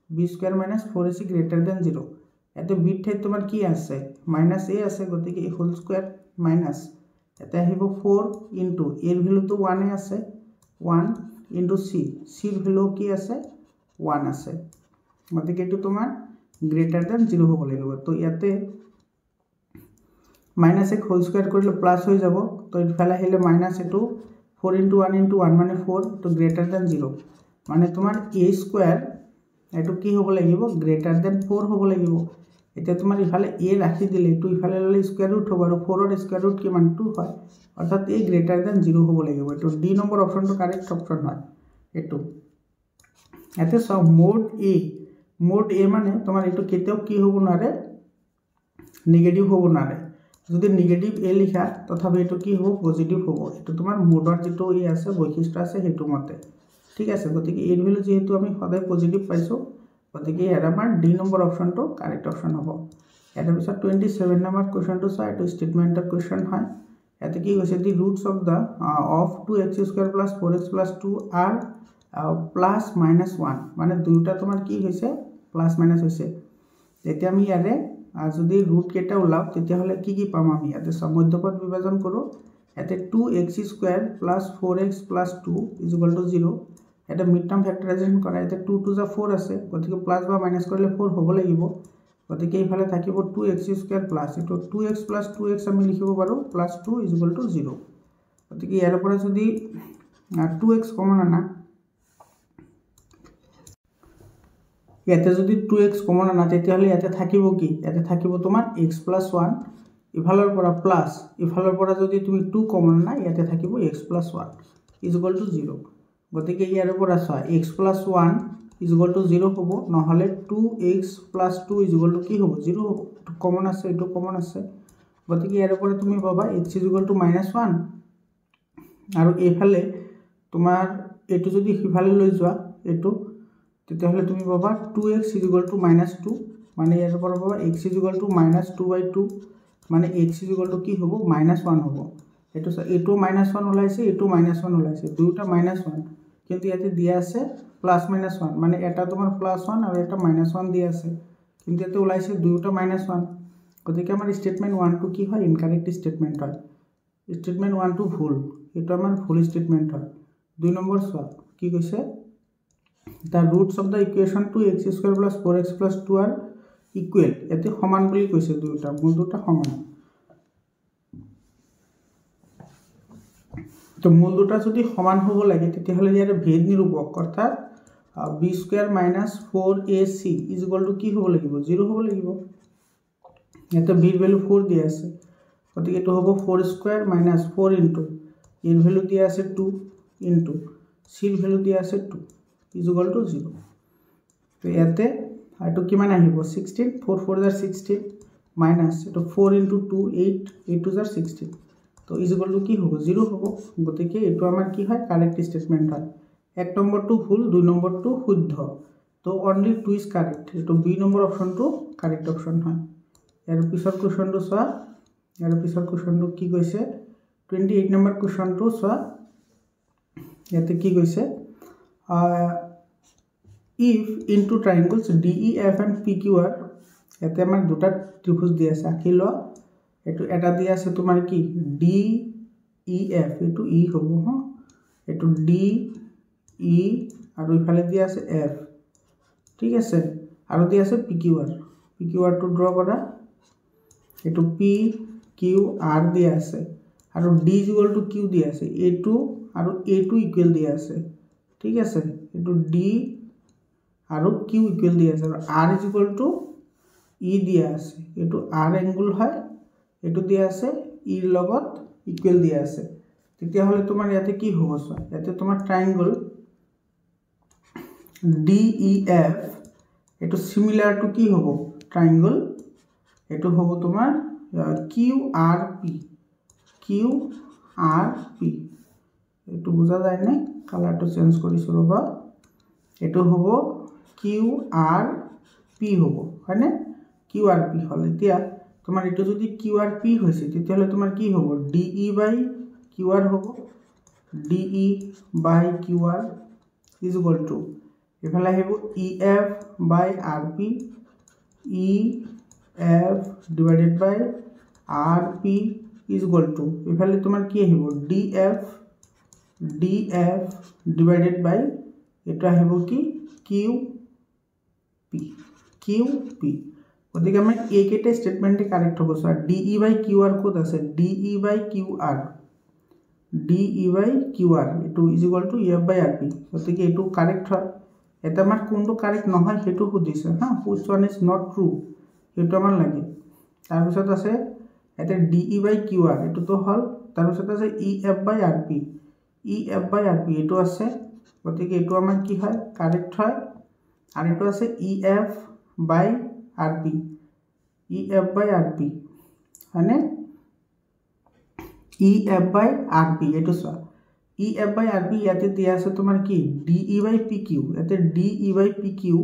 b² - 4ac গ্ৰেটাৰ দ্যান 0 এতে b ঠাইত তোমাৰ কি আছে -a আছে গতিকে a হোল স্কয়াৰ মাইনাস এতে আহিব 4 ইনটু এৰ ভ্যালু তো 1 এ আছে 1 ইনটু c ৰ ভ্যালু কি আছে 1 আছে গতিকে এটো তোমাৰ গ্ৰেটাৰ দ্যান 0 হ'ব লাগিব তো ইয়াতে -a হোল স্কয়াৰ কৰিলে প্লাস হৈ যাব তো ইফালে আহিলে মাইনাস এটো 4 ইনটু 1 ইনটু 1 মানে 4 তো গ্রেটার দ্যান 0 মানে তোমার a স্কয়ার এটো কি হ'ব লাগিব গ্রেটার দ্যান 4 হ'ব লাগিব এটা তোমার ইফালে a রাখি দিলে এটো ইফালে ললে স্কয়ার রুট হ'ব আৰু 4 ৰ স্কয়াৰ ৰুট কিমান 2 হয় অৰ্থাৎ a গ্ৰেটাৰ দ্যান 0 হ'ব লাগিব এটো ডি নম্বৰ অপশনটো কারেক্ট অপশন হয় এটো এতে সব মোড a মানে তোমার এটো কেতেও কি হ'ব নারে নেগেটিভ হ'ব নারে যদি নেগেটিভ a লিখা তথাপি এটো কি হ'ব পজিটিভ হ'ব এটো তোমার মোডৰ যেটো ই আছে বৈশিষ্ট্য আছে হেতু মতে ঠিক আছে গতিকে এর ভ্যালু যেহেতু আমি সদায় পজিটিভ পাইছো গতিকে এর আমাৰ ডি নম্বৰ অপশনটো কাৰেক্ট অপশন হ'ব এৰ পিছত 27 নম্বৰ কোৱেশ্চনটো চাই এটো স্টেটমেন্টৰ কোৱেশ্চন হয় এতে কি কৈছে the roots of the of 2x² + 4x + 2 are plus minus 1 মানে দুইটা তোমার কি হৈছে প্লাস মাইনাস হৈছে যেতিয়া আমি ইয়াৰে যদি রুট কেটা ওলাও তেতিয়া হলে কি পাম আমি ইয়াতে সমমধ্যপদ বিভাজন কৰো এতে 2x² + 4x + 2 = 0 এটা মিড টার্ম ফ্যাক্টরাইজেশন করা এতে 2 টু যা 4 আছে গতিকে প্লাস বা মাইনাস করলে 4 হ'ব লাগিব গতিকে ইফালে থাকিব 2x² প্লাস এটো 2x + 2x আমি লিখিব পাৰো + 2 = 0 গতিকে ইয়াৰ পৰা যদি 2x কমন আনা ইয়াতে যদি 2x কমন আনা তেতিয়াহলে ইয়াতে থাকিব কি ইয়াতে থাকিব তোমাৰ x + 1 ইফালৰ পৰা প্লাস ইফালৰ পৰা যদি তুমি 2 কমন আনা ইয়াতে থাকিব x + 1 = 0 গতিকে ইয়াৰ পৰা চোৱা x + 1 = 0 হ'ব নহলে 2x + 2 = কি হ'ব 0 হ'ব তো কমন আছে এটো কমন আছে গতিকে ইয়াৰ পৰা তুমি পাবা x = -1 আৰু এফালে তোমাৰ এটো যদি হিফালে লৈ যোৱা এটো তেতিয়াহলে তুমি পাবা 2x = -2 মানে ইয়াৰ পৰা পাবা x = -2/2 মানে x = কি হ'ব -1 হ'ব এটো এটো -1 ওলাইছে এটো -1 ওলাইছে দুটা -1 কিন্তু ইয়াতে দিয়া আছে +-1 মানে এটা তোমাৰ +1 আৰু এটা -1 দিয়া আছে কিন্তু ইয়াতে ওলাইছে দুটা -1 গতিকে আমাৰ স্টেটমেন্ট 1 টো কি হয় ইনকাৰেক্ট স্টেটমেন্ট হয় স্টেটমেন্ট 1 টো ভুল এটো আমাৰ ভুল স্টেটমেন্ট হয় 2 নম্বৰ চোৱা কি কৈছে the roots of the equation 2x² + 4x + 2 are equal এতে সমান বুলি কৈছে দুটা মূল দুটা সমান তো মূল দুটা যদি সমান হ'ব লাগে তেতিয়াহলে ইয়াৰ ভেদ নিৰূপক অৰ্থাৎ b² - 4ac = কি হ'ব লাগিব 0 হ'ব লাগিব এটা b ৰ ভ্যালু 4 দিয়া আছে গতিকে এটো হ'ব 4² - 4 ইনটু এর ভ্যালু দিয়া আছে 2 ইনটু c ৰ ভ্যালু দিয়া আছে 2 = 0 তো ইয়াতে এটো কিমান আহিব 16 4 4 * 16 মাইনাস এটো 4 ইনটু 2 8 8 2 * 16 তো = কি হ'ব 0 হ'ব গতিকে এটো আমাৰ কি হয় কাৰেক্ট স্টেটমেন্ট হয় এক নম্বৰটো ভুল দুই নম্বৰটো শুদ্ধ তো অনলি 2 ইজ কাৰেক্ট এটো বি নম্বৰ অপশনটো কাৰেক্ট অপশন হয় ইয়াৰ পিছৰ কোৱেশ্চনটো চোৱা ইয়াৰ পিছৰ কোৱেশ্চনটো কি কৈছে 28 নম্বৰ কোৱেশ্চনটো চোৱা ইয়াতে কি কৈছে if into triangles DEF and PQR ইয়াতে আমাৰ দুটা ত্ৰিভুজ দিয়া আছে আঁকি ল এটো এটা দিয়া আছে তোমাৰ কি DEF এটো E হ'ব হ এটো DE আৰু ইফালে দিয়া আছে F ঠিক আছে আৰু দিয়া আছে PQR টো ড্ৰ কৰা এটো PQR দিয়া আছে আৰু D = Q দিয়া আছে A2 আৰু A2 ইকুৱেল দিয়া আছে ঠিক আছে এটো D আৰু Q ইকুৱেল দিয়া আছে আৰু R = E দিয়া আছে এটো R এংগল হয় এটো দিয়া আছে E ৰ লগত ইকুৱেল দিয়া আছে তেতিয়া হলে তোমাৰ ইয়াতে কি হ'ব চোৱা ইয়াতে তোমাৰ ট্ৰায়াঙ্গল DEF এটো সিমিলাৰ টু কি হ'ব ট্ৰায়াঙ্গল এটো হ'ব তোমাৰ QRP এইটো বুজা যায় নে কালাৰটো চেঞ্জ কৰিছো ৰবা এইটো হ'ব কিউ আৰ পি হ'ব হয়নে কিউ আৰ পি হল এতিয়া তোমাৰ এইটো যদি কিউ আৰ পি হৈছে তেতিয়াহলে তোমাৰ কি হ'ব ডিই বাই কিউ আৰ হ'ব DE by Q R is equal to এফালে আহিব EF by R P EF divided by R P is equal to এফালে তোমাৰ কি আহিব ডিএফ ডিভাইডেড বাই এটা আহিব কি কিউ পি গতিকে আমাৰ এইকেইটা স্টেটমেন্টে কাৰেক্ট হ'ব so DE by Q R code আছে ডিই বাই কিউ আৰ এটো is equal to F by R P গতিকে এটো কাৰেক্ট হয় এটা আমাৰ কোনটো কাৰেক্ট নহয় হেতু খুদিছে হা which one is not true হেতু আমাৰ লাগে তাৰ পিছত আছে এটা ডিই বাই কিউ আৰ এটো তো হল তাৰ পিছত আছে ইএফ বাই আৰ পি এটো আছে গতিকে এটো আমাৰ কি হয় কাৰেক্ট হয় আৰু এটো আছে ইএফ বাই আৰ পি হয়নে ইএফ বাই আৰ পি এটো সা ইএফ বাই আৰ পি ইয়াতে দিয়া আছে তোমাৰ কি ডিই বাই পি কিউ ইয়াতে ডিই বাই পি কিউ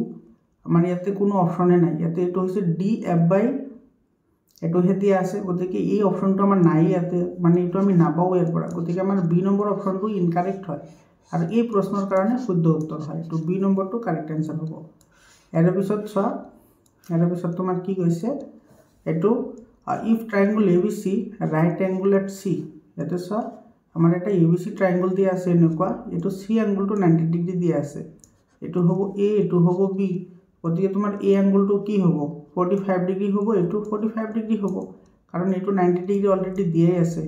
আমাৰ ইয়াতে কোনো অপচনে নাই ইয়াতে এটো হৈছে ডিএফ বাই এটো হে দিয়া আছে গতিকে এই অপচনটো আমাৰ নাই ইয়াতে মানে এটো আমি নাপাও ইয়াৰ পৰা গতিকে আমাৰ বি নম্বৰ অপচনটো ইনকাৰেক্ট হয় আৰু এই প্ৰশ্নৰ কাৰণে শুদ্ধ উত্তৰ হয় তো বি নম্বৰটো কাৰেক্ট आंसर হ'ব ইয়াৰ পিছত চোৱা ইয়াৰ পিছত তোমাৰ কি কৈছে এটো if triangle ABC right angle at C এটো চোৱা আমাৰ এটা ABC triangle দিয়া আছে এনেকুৱা এটো C angle টো 90 ডিগ্ৰী দিয়া আছে এটো হ'ব A এটো হ'ব B গতিকে তোমাৰ A angle টো কি হ'ব 45 ডিগ্ৰী হ'ব এটো 45 ডিগ্ৰী হ'ব কাৰণ এটো 90 ডিগ্ৰী অলৰেডি দিয়াই আছে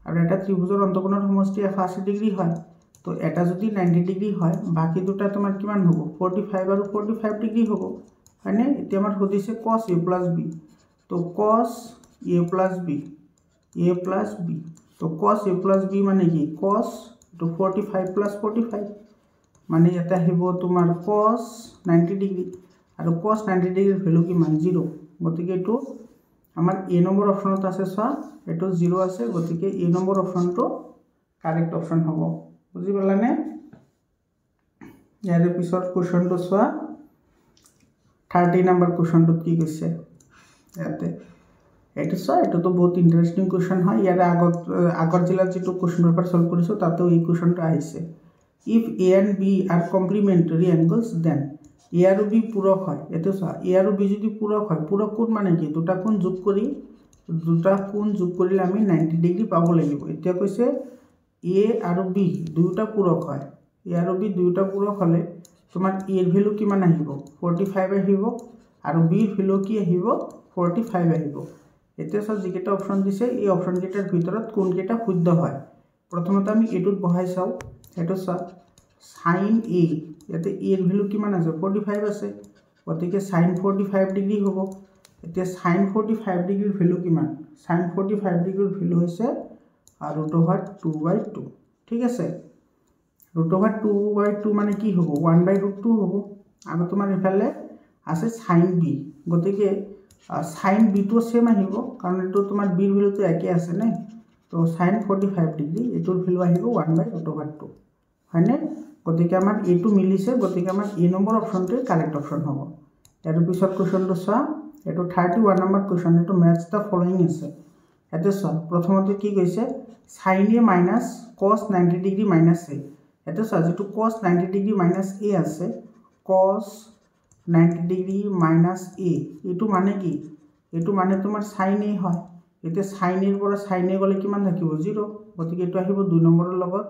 আৰু এটা ত্ৰিভুজৰ অন্তকোণৰ সমষ্টি 180 ডিগ্ৰী হয় তো এটা যদি 90 ডিগ্ৰী হয় বাকি দুটা তোমাৰ কিমান হ'ব 45 আৰু 45 ডিগ্ৰী হ'ব মানে এতিয়া আমাৰ হদিছে cos A plus B তো cos A plus B तो cos A plus B মানে কি cos তো 45 plus 45 মানে এটা হিব তোমার cos 90 ডিগ্ৰী আৰু cos 90 ডিগ্ৰীৰ ভ্যালু কি মান 0 গতিকে এটো আমাৰ A নম্বৰ অপচনত আছে সা এটো 0 আছে গতিকে A নম্বৰ অপচনটো কাৰেক্ট অপচন হ'ব বুজি পালানে ইয়াৰ পিছত কোৱেশ্চনটো সা 30 নম্বৰ কোৱেশ্চনটো কি কৈছে ইয়াতে এটো সা এটো তো বহুত ইন্টাৰেস্টিং কোৱেশ্চন হয় ইয়াৰ আগৰ জিলাত যেটো কোৱেশ্চন পেপাৰ সলভ কৰিছো তাতেও এই কোৱেশ্চনটো আহিছে if A and B are complementary angles then A আৰু B পূৰক হয় এটো সা A আৰু B যদি পূৰক হয় পূৰক কোণ মানে কি দুটা কোণ যোগ কৰিলে আমি 90 ডিগ্ৰী পাব লাগিব এতিয়া কৈছে A আৰু B দুটা পূৰক হয় A আৰু B দুটা পূৰক হলে তোমাৰ A এৰ ভ্যালু কিমান আহিব 45 আহিব আৰু B এর ভ্যালু কি আহিব 45 আহিব এতিয়া সব যেটা অপচন দিছে এই অপচন কেটাৰ ভিতৰত কোন কেটা শুদ্ধ হয় প্ৰথমতে আমি এটুত বহাই চাও এটো সব sin A ইয়াতে A এর ভ্যালু কিমান আছে 45 আছে গতিকে sin 45 ডিগ্ৰী হ'ব এতিয়া sin 45 ডিগ্ৰীৰ ভ্যালু কিমান sin 45 ডিগ্ৰীৰ ভ্যালু হৈছে √2/2 ঠিক আছে √2/2 মানে কি হ'ব 1/√2 হ'ব আৰু তোমাৰ ইফালে আছে sin B গতিকে sin B তো সেম আহিব কাৰণ এটো তোমাৰ B এৰ ভ্যালু তো একই আছে না তো sin 45 ডিগ্ৰী এটোৰ ভ্যালু আহিব 1/√2 হয়নে গতিকে আমাৰ এটো মিলিছে গতিকে আমাৰ A নম্বৰ অপচনটো কাৰেক্ট অপচন হ'ব ইয়াৰ পিছত কোৱেশ্চনটো চোৱা এটো 31 নম্বৰ কোৱেশ্চন এটো ম্যাচ দা ফলোইং আছে এটো চোৱা প্ৰথমতে কি কৈছে sin A minus cos 90 degree minus A এটো চোৱা যেটো cos 90 ডিগ্ৰী minus A আছে cos 90 ডিগ্ৰী minus A এটো মানে কি এটো মানে তোমাৰ sin A হয় এতে sin A পৰা sin A গলে কিমান থাকিব 0 গতিকে এটো আহিব 2 নম্বৰৰ লগত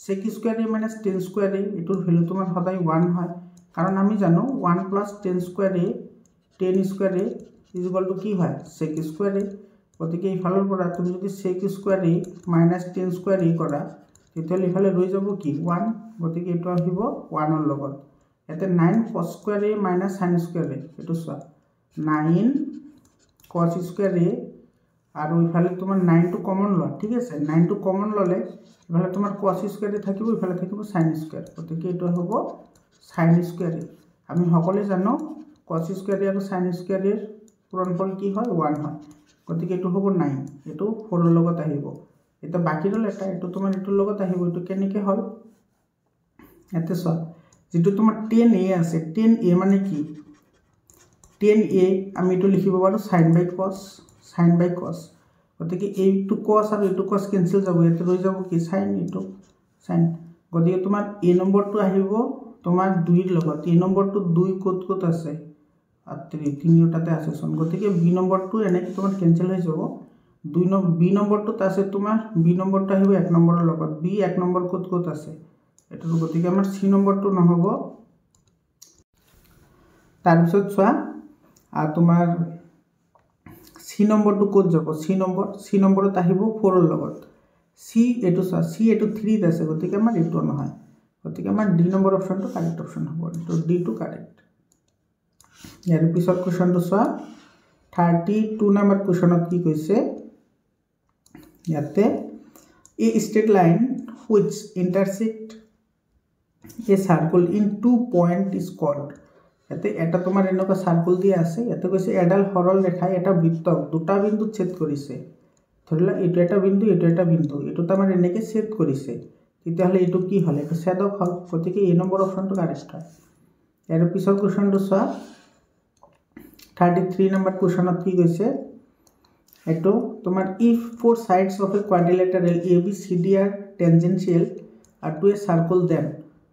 sec square A minus tan square A এটোৰ ভ্যালু তোমাৰ সদায় 1 হয় কাৰণ আমি জানো 1 plus tan square A tan square A is equal to কি হয় sec square A গতিকে ইফালৰ পৰা তুমি যদি sec square A minus tan square A কৰা তেতিয়াহলে ইফালে ৰৈ যাব কি 1 গতিকে এটো আহিব 1 ৰ লগত এতে 9 cos square A minus sin square A এটো চোৱা 9 cos square A আৰু ইফালে তোমাৰ 9 টো কমন লয় ঠিক আছে 9 টো কমন ললে ইফালে তোমাৰ cos square A থাকিব ইফালে থাকিব sin square গতিকে এটো হ'ব sin square A আমি সকলোৱে জানো cos square A আৰু sin square A পূৰণফল কি হয় 1 হয় গতিকে এটো হ'ব 9 এটো 4 ৰ লগত আহিব এটা বাকি ৰল এটা এটো তোমাৰ এটোৰ লগত আহিব এটো কেনেকে হল এতে চ যেটো তোমাৰ 10a আছে 10a মানে কি 10a আমি এটো লিখিব পাৰো sin by cos গতিকে এইটো cos আৰু এইটো cos ক্যান্সেল যাব এতে ৰৈ যাব কি sin এটো sin গতিকে তোমাৰ a নম্বৰটো আহিব তোমাৰ 2 ৰ লগত a নম্বৰটো 2 কত আছে আৰ 3 টাতে আছে সন গতিকে b নম্বৰটো এনেকে তোমাৰ ক্যান্সেল হৈ যাব 2 b নম্বৰটো আছে তোমাৰ b নম্বৰটো আহিব 1 নম্বৰৰ লগত b 1 নম্বৰ কত আছে এটো গতিকে আমাৰ c নম্বৰটো নহব তাৰ পিছত চোৱা আৰ তোমাৰ c নম্বৰটো কত যাব c নম্বৰত আহিব 4 ৰ লগত c এটো চোৱা c এটো 3 ত আছে গতিকে আমাৰ এটো নহয় গতিকে আমাৰ d নম্বৰ অপচনটো কাৰেক্ট অপচন হ'ব এটো d টু কাৰেক্ট ইয়াৰ পিছত কোৱেশ্চনটো চোৱা 32 নম্বৰ কোৱেশ্চনত কি কৈছে ইয়াতে a straight line which intersect a circle in 2 point is called ইয়াতে এটা তোমাৰ এনেকা সাৰ্কেল দিয়া আছে ইয়াতে কৈছে এডাল সৰল ৰেখাই এটা বৃত্তক দুটা বিন্দু ছেদ কৰিছে ধৰিলা এটো এটা বিন্দু এটো তোমাৰ এনেকে ছেদ কৰিছে তেতিয়াহলে এটো কি হল এটো ছেদক হল গতিকে এই নম্বৰ অপচনটো কাৰেক্ট হয় ইয়াৰ পিছৰ কোৱেশ্চনটো চোৱা 33 নম্বৰ কোৱেশ্চনত কি কৈছে এটো তোমার if four sides of a quadrilateral ABCD are tangential to a circle then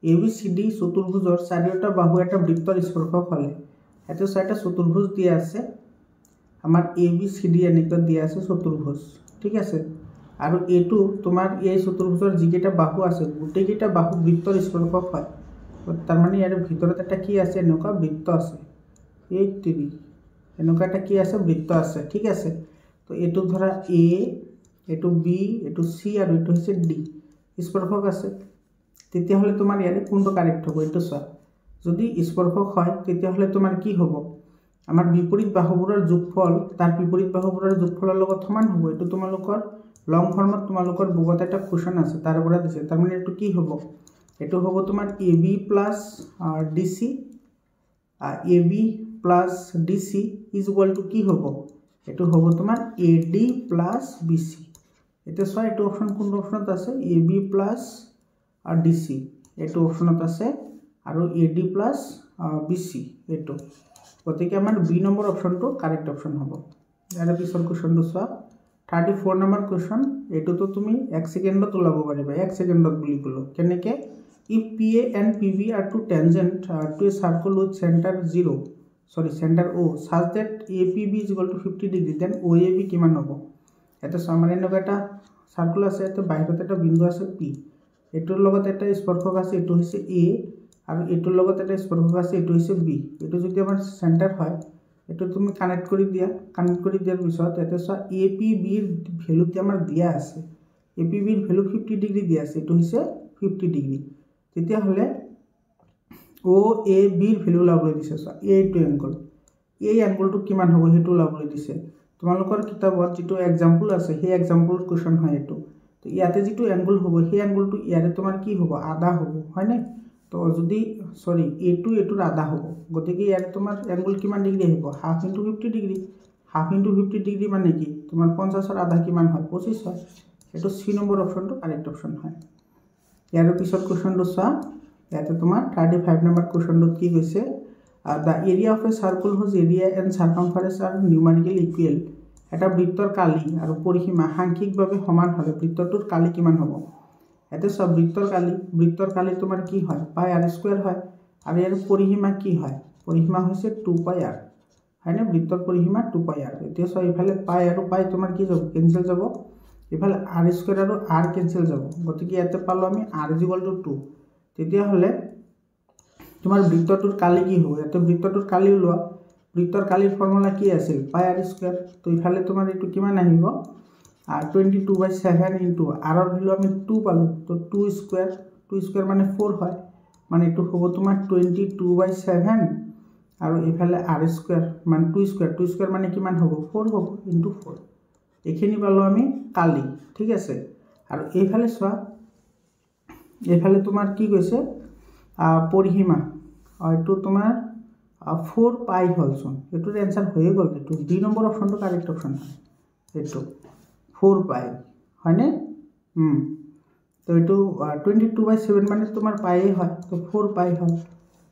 ABCD চতুৰ্ভুজৰ চাৰিটা বাহু এটা বৃত্তৰ স্পৰ্শক হলে এটো চাৰিটা চতুৰ্ভুজ দিয়া আছে আমাৰ ABCD এনেকৈ দিয়া আছে চতুৰ্ভুজ ঠিক আছে আৰু এটো তোমাৰ এই চতুৰ্ভুজৰ যিকেইটা বাহু আছে গোটেইকেইটা বাহু বৃত্তৰ স্পৰ্শক হয় তাৰ মানে ইয়াৰ ভিতৰত এটা কি আছে এনেকুৱা বৃত্ত আছে এই টিভি এনেকুৱা এটা কি আছে বৃত্ত আছে ঠিক আছে তো এটো ধৰা a এটো b এটো c আৰু এটো হৈছে d স্পৰ্শক আছে তেতিয়া হলে তোমাৰ ইয়াৰে কোনটো কাৰেক্ট হ'ব এটো চোৱা যদি স্পৰ্শক হয় তেতিয়া হলে তোমাৰ কি হ'ব আমাৰ বিপৰীত বাহুবোৰৰ যোগফল তাৰ বিপৰীত বাহুবোৰৰ যোগফলৰ লগত সমান হ'ব এটো তোমালোকৰ লং ফৰ্মত তোমালোকৰ বুকত এটা কোৱেশ্চন আছে তাৰ পৰা দিছে তাৰ মানে এটো কি হ'ব এটো হ'ব তোমাৰ ab dc ab dc is equal to কি হ'ব এটো হ'ব তোমাৰ AD BC এটা সো এটো অপশন কোন অপশনত আছে AB আর DC এটো অপশনত আছে আৰু AD BC এটো গতিকে আমাৰ B নম্বৰ অপশনটো কাৰেক্ট অপশন হ'ব ইয়াৰ পিছৰ কোৱেশ্চনটো চোৱা 34 নম্বৰ কোৱেশ্চন এটো তো তুমি 1 সেকেন্ডত ওলাব পাৰিবা 1 সেকেন্ডত বুলি কলো কেনেকে if PA and PB are two tangent to a circle with center O such that APB is equal to 50 degree then OAB কিমান হ'ব এটা সামান্য এনেকুৱা এটা সাৰ্কেল আছে এতে বাইৰত এটা বিন্দু আছে P এটোৰ লগত এটা স্পৰ্শক আছে এটো হৈছে A আৰু এটোৰ লগত এটা স্পৰ্শক আছে এটো হৈছে B এটো যদি আমাৰ সেন্টাৰ হয় এটো তুমি কানেক্ট কৰি দিয়াৰ পিছত এতে চোৱা APB ৰ ভ্যালুটি আমাৰ দিয়া আছে APB ৰ ভ্যালু 50 ডিগ্ৰী দিয়া আছে এটো হৈছে 50 ডিগ্ৰী তেতিয়া হলে OAB ৰ ভ্যালু লাবলৈ দিছে চোৱা এইটো এংগল এই এংগলটো কিমান হ'ব হেতু লাবলৈ দিছে তোমালোকৰ কিতাপত যেটো एग्जांपल আছে সেই एग्जांपल কোৱেশ্চন হয় এটো তো ইয়াতে যেটো এংগল হ'ব সেই এংগলটো ইয়াৰে তোমাৰ কি হ'ব আধা হ'ব হয় নাই তো যদি সরি এটোৰ আধা হ'ব গতিকে ইয়াৰে তোমাৰ এংগল কিমান ডিগ্ৰী আহিব half into 50 degree half into 50 degree মানে কি তোমাৰ 50 ৰ আধা কিমান হয় 25 হয় এটো সি নম্বৰ অপশনটো কাৰেক্ট অপশন হয় ইয়াৰ পিছত কোৱেশ্চনটো চোৱা ইয়াতে তোমাৰ 35 নম্বৰ কোৱেশ্চনটো কি কৈছে the area of a circle whose area and circumference are numerically equal এটা বৃত্তৰ কালি আৰু পৰিসীমা সাংখ্যিকভাৱে সমান হলে বৃত্তটোৰ কালি কিমান হ'ব এতে সব বৃত্তৰ কালি তোমাৰ কি হয় পাই r স্কয়াৰ হয় আৰু ইয়াৰ পৰিসীমা কি হয় পৰিসীমা হৈছে 2 পাই r হয়নে বৃত্তৰ পৰিসীমা 2 পাই r এতিয়া সব ইফালে পাই আৰু পাই তোমাৰ কি যাব কেনসেল যাব ইফালে r স্কয়াৰ আৰু r কেনসেল যাব গতিকে ইয়াতে পালো আমি r 2 তেতিয়া হলে তোমাৰ বৃত্তটোৰ কালি কি হ'ব এতে বৃত্তটোৰ কালি লোৱা বৃত্তৰ কালিৰ ফৰ্মুলা কি আছিল পাই r স্কয়াৰ তো ইফালে তোমাৰ এটো কিমান আহিব 22/7 ইনটু r ৰ ভ্যালু আমি 2 পালো তো 2 স্কয়াৰ মানে 4 হয় মানে এটো হ'ব তোমাৰ 22/7 আৰু ইফালে r স্কয়াৰ মানে 2 স্কয়াৰ মানে কিমান হ'ব 4 হ'ব ইনটু 4 এখিনি পালো আমি কালি ঠিক আছে আৰু এইফালে চোৱা এইফালে তোমাৰ কি কৈছে পৰিসীমা এটো তোমাৰ 4 পাই হলছোন এটোৰ आंसर হৈ গল এটো ডি নম্বৰ অপশনটো কারেক্ট অপশন হয় এটো 4 পাই হয়নে তো এইটো 22/7 মানে তোমাৰ পায়ে হয়, তো 4 পাই হয়।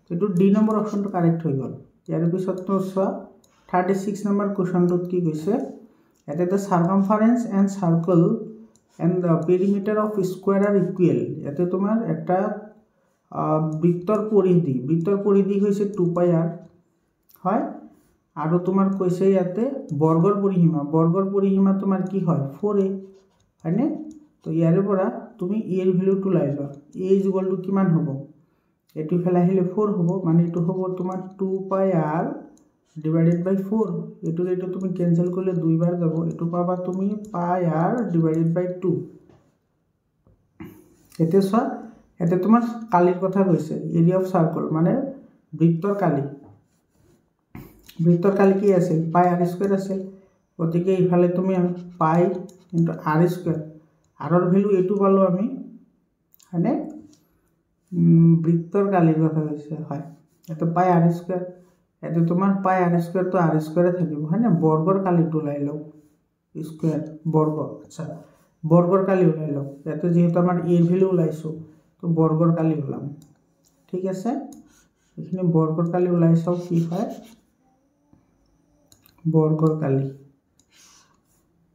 এইটো ডি নম্বৰ অপশ্যনটো কাৰেক্ট হৈ গ'ল। ইয়াৰ পিছত চোৱা 36 নম্বৰ কুৱেশ্যনটোত কি কৈছে, ইয়াতে the circumference and circle and the perimeter of square are equal. ইয়াতে তোমাৰ এটা বৃত্তৰ পৰিধি হৈছে 2πr হয়, আৰু তোমাৰ কৈছে ইয়াতে বৰ্গৰ পৰিসীমা তোমাৰ কি হয় 4a হয়নে। তো ইয়াৰে পৰা তুমি এৰ ভেলুটো লাই লোৱা, এ ইজ ইকুৱেল টু কিমান হ'ব, এইটো ইফালে আহিলে 4 হ'ব, মানে এইটো হ'ব তোমাৰ 2πr ডিভাইডেড বাই 4। এইটো তুমি কেঞ্চেল কৰিলে 2 বাৰ যাব, এইটো পাবা তুমি πr ডিভাইডেড বাই 2। এতিয়া চোৱা ইয়াতে তোমাৰ কালিৰ কথা কৈছে, এৰিয়া অফ চাৰ্কল মানে বৃত্তৰ কালি কি আছিল, πr² আছিল। গতিকে ইফালে তুমি পাই ইনটু r², আৰৰ ভেলু এইটো পালোঁ আমি হয়নে, বৃত্তৰ কালিৰ কথা কৈছে হয়। এইটো πr², ইয়াতে তোমাৰ πr² তো r² থাকিব হয়নে। বৰ্গৰ কালিটো ওলাই লওঁ, স্কুৱেৰ বৰ্গ, আচ্ছা বৰ্গৰ কালি ওলাই লওঁ। ইয়াতে যিহেতু আমাৰ এৰ ভেলু ওলাইছোঁ, তো বৰ্গৰ কালি ওলাম, ঠিক আছে। এইখিনি বৰ্গৰ কালি ওলাই চাওঁ কি হয়,